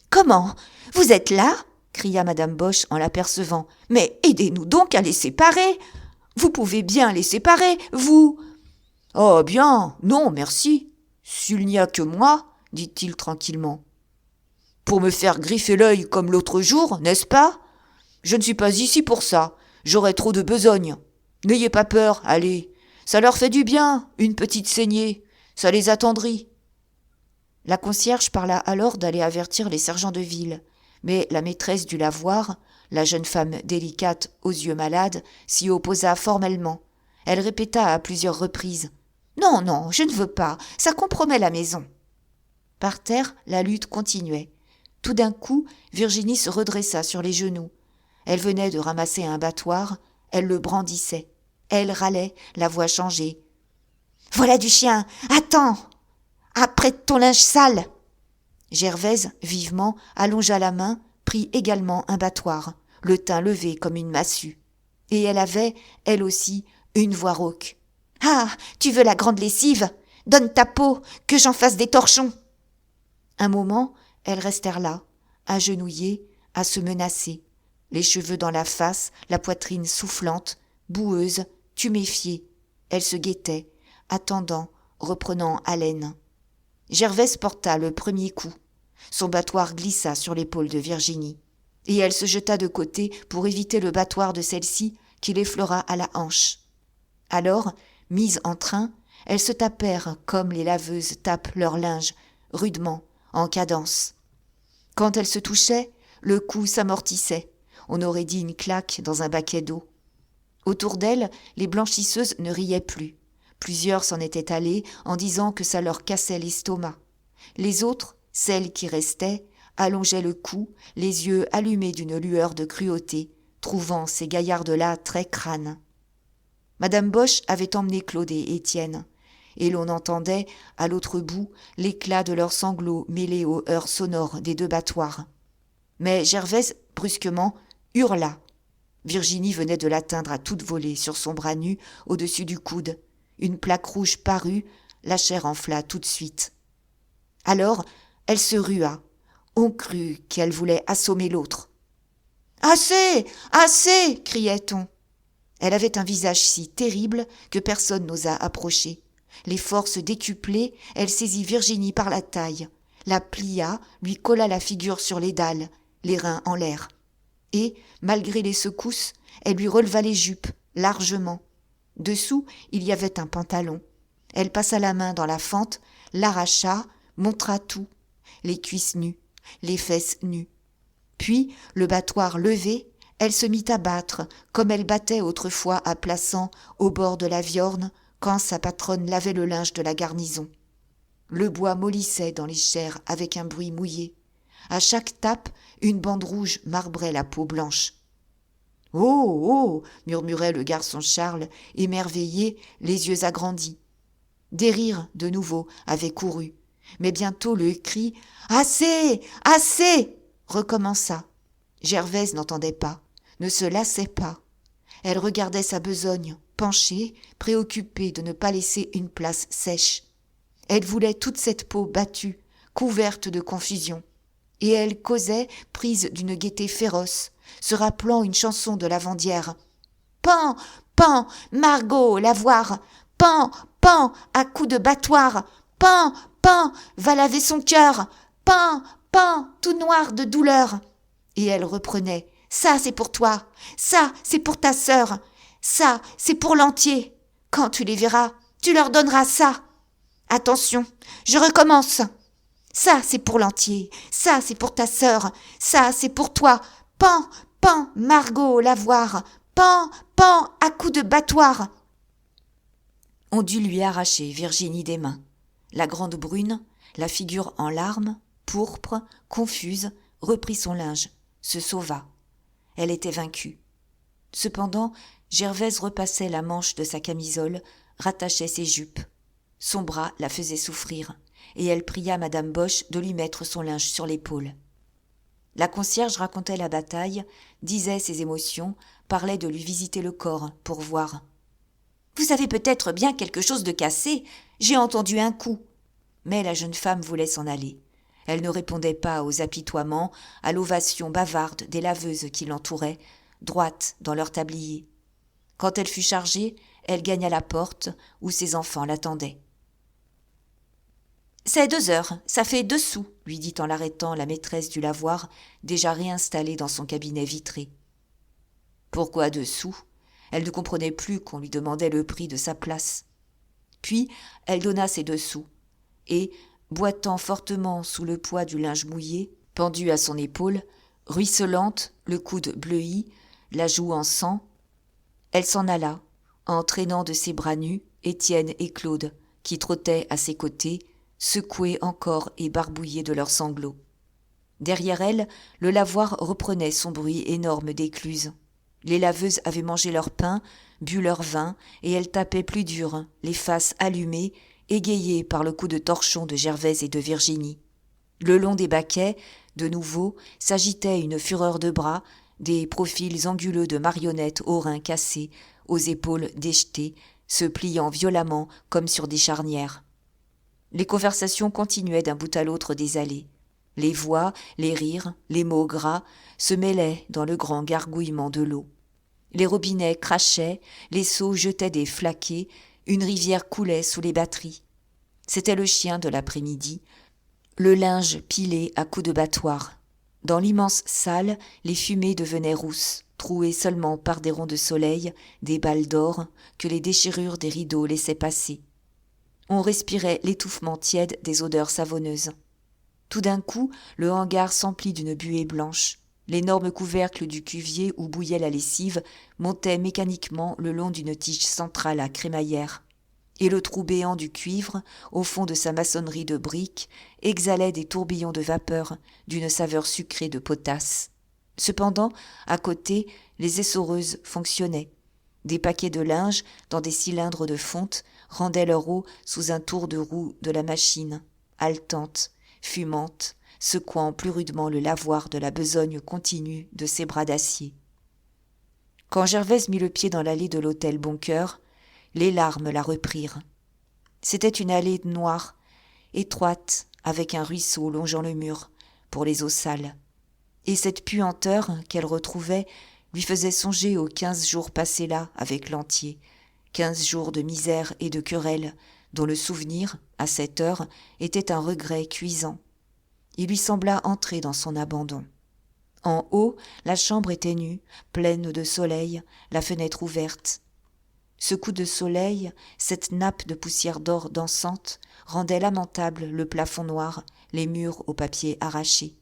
Comment ? Vous êtes là ?» cria Madame Boche en l'apercevant. « Mais aidez-nous donc à les séparer. Vous pouvez bien les séparer, vous. »« Oh bien, non, merci. S'il n'y a que moi, dit-il tranquillement. Pour me faire griffer l'œil comme l'autre jour, n'est-ce pas ? Je ne suis pas ici pour ça. J'aurais trop de besogne. N'ayez pas peur, allez. Ça leur fait du bien, une petite saignée. Ça les attendrit. » La concierge parla alors d'aller avertir les sergents de ville. Mais la maîtresse du lavoir, la jeune femme délicate aux yeux malades, s'y opposa formellement. Elle répéta à plusieurs reprises. « Non, non, je ne veux pas, ça compromet la maison. » Par terre, la lutte continuait. Tout d'un coup, Virginie se redressa sur les genoux. Elle venait de ramasser un battoir, elle le brandissait. Elle râlait, la voix changée. « Voilà du chien, attends ! Apprête ton linge sale !» Gervaise, vivement, allongea la main, prit également un battoir, le teint levé comme une massue. Et elle avait, elle aussi, une voix rauque. « Ah, tu veux la grande lessive ? Donne ta peau, que j'en fasse des torchons !» Un moment, elles restèrent là, agenouillées, à se menacer, les cheveux dans la face, la poitrine soufflante, boueuse, tuméfiée. Elles se guettaient, attendant, reprenant haleine. Gervaise porta le premier coup. Son battoir glissa sur l'épaule de Virginie, et elle se jeta de côté pour éviter le battoir de celle-ci qui l'effleura à la hanche. Alors, mises en train, elles se tapèrent comme les laveuses tapent leur linge, rudement, en cadence. Quand elles se touchaient, le coup s'amortissait. On aurait dit une claque dans un baquet d'eau. Autour d'elles, les blanchisseuses ne riaient plus. Plusieurs s'en étaient allées en disant que ça leur cassait l'estomac. Les autres, celles qui restaient, allongeaient le cou, les yeux allumés d'une lueur de cruauté, trouvant ces gaillardes-là très crânes. Madame Boche avait emmené Claude et Étienne, et l'on entendait, à l'autre bout, l'éclat de leurs sanglots mêlés aux heurts sonores des deux battoirs. Mais Gervaise, brusquement, hurla. Virginie venait de l'atteindre à toute volée sur son bras nu, au-dessus du coude. Une plaque rouge parut, la chair enfla tout de suite. Alors, elle se rua. On crut qu'elle voulait assommer l'autre. « Assez ! Assez !» criait-on. Elle avait un visage si terrible que personne n'osa approcher. Les forces décuplées, elle saisit Virginie par la taille, la plia, lui colla la figure sur les dalles, les reins en l'air. Et, malgré les secousses, elle lui releva les jupes, largement. Dessous, il y avait un pantalon. Elle passa la main dans la fente, l'arracha, montra tout, les cuisses nues, les fesses nues. Puis, le battoir levé, elle se mit à battre, comme elle battait autrefois à Plassans, au bord de la Viorne, quand sa patronne lavait le linge de la garnison. Le bois mollissait dans les chairs avec un bruit mouillé. À chaque tape, une bande rouge marbrait la peau blanche. « Oh, oh !» murmurait le garçon Charles, émerveillé, les yeux agrandis. Des rires, de nouveau, avaient couru. Mais bientôt le cri « Assez ! Assez !» recommença. Gervaise n'entendait pas, ne se lassait pas. Elle regardait sa besogne, penchée, préoccupée de ne pas laisser une place sèche. Elle voulait toute cette peau battue, couverte de confusion. Et elle causait, prise d'une gaieté féroce, se rappelant une chanson de Lavandière. « Pan, pan, Margot, la voir. Pan, pan, à coups de battoir. Pan, pan, va laver son cœur. Pan, pan, tout noir de douleur. » Et elle reprenait. « Ça, c'est pour toi. Ça, c'est pour ta sœur. Ça, c'est pour l'entier. Quand tu les verras, tu leur donneras ça. Attention, je recommence. Ça, c'est pour l'entier. Ça, c'est pour ta sœur. Ça, c'est pour toi. Pan, pan, Margot, la voir. Pan, pan, à coups de battoir. » On dut lui arracher Virginie des mains. La grande brune, la figure en larmes, pourpre, confuse, reprit son linge, se sauva. Elle était vaincue. Cependant, Gervaise repassait la manche de sa camisole, rattachait ses jupes. Son bras la faisait souffrir, et elle pria Madame Boche de lui mettre son linge sur l'épaule. La concierge racontait la bataille, disait ses émotions, parlait de lui visiter le corps pour voir. « Vous avez peut-être bien quelque chose de cassé, j'ai entendu un coup. » Mais la jeune femme voulait s'en aller. Elle ne répondait pas aux apitoiements, à l'ovation bavarde des laveuses qui l'entouraient, droites dans leur tablier. Quand elle fut chargée, elle gagna la porte où ses enfants l'attendaient. « C'est 2 heures, ça fait 2 sous, » lui dit en l'arrêtant la maîtresse du lavoir, déjà réinstallée dans son cabinet vitré. Pourquoi 2 sous ? Elle ne comprenait plus qu'on lui demandait le prix de sa place. Puis elle donna ses 2 sous, et, boitant fortement sous le poids du linge mouillé, pendu à son épaule, ruisselante, le coude bleui, la joue en sang, elle s'en alla, en traînant de ses bras nus Étienne et Claude, qui trottaient à ses côtés, secoués encore et barbouillés de leurs sanglots. Derrière elle, le lavoir reprenait son bruit énorme d'écluse. Les laveuses avaient mangé leur pain, bu leur vin, et elles tapaient plus dur, les faces allumées, égayées par le coup de torchon de Gervaise et de Virginie. Le long des baquets, de nouveau, s'agitait une fureur de bras, des profils anguleux de marionnettes aux reins cassés, aux épaules déjetées, se pliant violemment comme sur des charnières. Les conversations continuaient d'un bout à l'autre des allées. Les voix, les rires, les mots gras se mêlaient dans le grand gargouillement de l'eau. Les robinets crachaient, les seaux jetaient des flaquets, une rivière coulait sous les batteries. C'était le chien de l'après-midi, le linge pilé à coups de battoir. Dans l'immense salle, les fumées devenaient rousses, trouées seulement par des ronds de soleil, des balles d'or que les déchirures des rideaux laissaient passer. On respirait l'étouffement tiède des odeurs savonneuses. Tout d'un coup, le hangar s'emplit d'une buée blanche. L'énorme couvercle du cuvier où bouillait la lessive montait mécaniquement le long d'une tige centrale à crémaillère. et le trou béant du cuivre, au fond de sa maçonnerie de briques, exhalait des tourbillons de vapeur d'une saveur sucrée de potasse. Cependant, à côté, les essoreuses fonctionnaient. Des paquets de linge, dans des cylindres de fonte, rendaient leur eau sous un tour de roue de la machine, haletante, fumante, secouant plus rudement le lavoir de la besogne continue de ses bras d'acier. Quand Gervaise mit le pied dans l'allée de l'hôtel Boncoeur, les larmes la reprirent. C'était une allée noire, étroite, avec un ruisseau longeant le mur, pour les eaux sales. Et cette puanteur qu'elle retrouvait lui faisait songer aux 15 jours passés là avec Lantier, 15 jours de misère et de querelle, dont le souvenir, à cette heure, était un regret cuisant. Il lui sembla entrer dans son abandon. En haut, la chambre était nue, pleine de soleil, la fenêtre ouverte. Ce coup de soleil, cette nappe de poussière d'or dansante, rendait lamentable le plafond noir, les murs au papier arraché.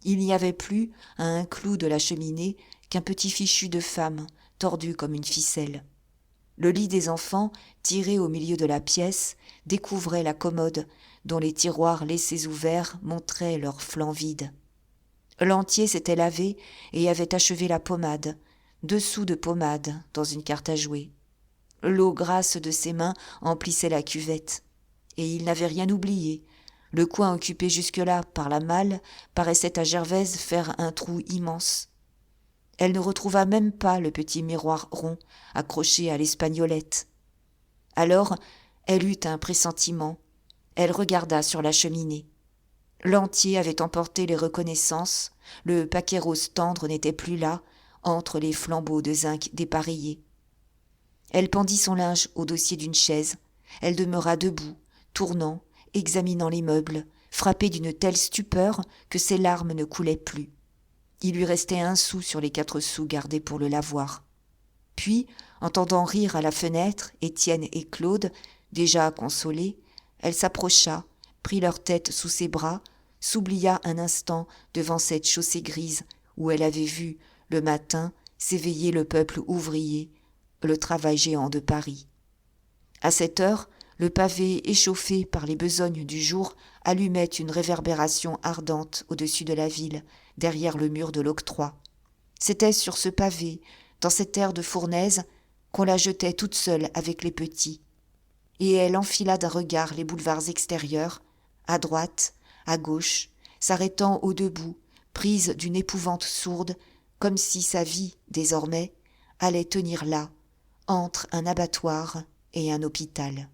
Il n'y avait plus, à un clou de la cheminée, qu'un petit fichu de femme, tordu comme une ficelle. Le lit des enfants, tiré au milieu de la pièce, découvrait la commode, dont les tiroirs laissés ouverts montraient leurs flancs vides. Lantier s'était lavé et avait achevé la pommade, 2 sous de pommade dans une carte à jouer. L'eau grasse de ses mains emplissait la cuvette. Et il n'avait rien oublié. Le coin occupé jusque-là par la malle paraissait à Gervaise faire un trou immense. Elle ne retrouva même pas le petit miroir rond accroché à l'espagnolette. Alors, elle eut un pressentiment. Elle regarda sur la cheminée. Lantier avait emporté les reconnaissances, le paquet rose tendre n'était plus là, entre les flambeaux de zinc dépareillés. Elle pendit son linge au dossier d'une chaise. Elle demeura debout, tournant, examinant les meubles, frappée d'une telle stupeur que ses larmes ne coulaient plus. Il lui restait 1 sou sur les 4 sous gardés pour le lavoir. Puis, entendant rire à la fenêtre Étienne et Claude, déjà consolés, elle s'approcha, prit leur tête sous ses bras, s'oublia un instant devant cette chaussée grise où elle avait vu, le matin, s'éveiller le peuple ouvrier, le travail géant de Paris. À cette heure, le pavé échauffé par les besognes du jour allumait une réverbération ardente au-dessus de la ville, derrière le mur de l'octroi. C'était sur ce pavé, dans cette aire de fournaise, qu'on la jetait toute seule avec les petits. Et elle enfila d'un regard les boulevards extérieurs, à droite, à gauche, s'arrêtant au debout, prise d'une épouvante sourde, comme si sa vie, désormais, allait tenir là, entre un abattoir et un hôpital.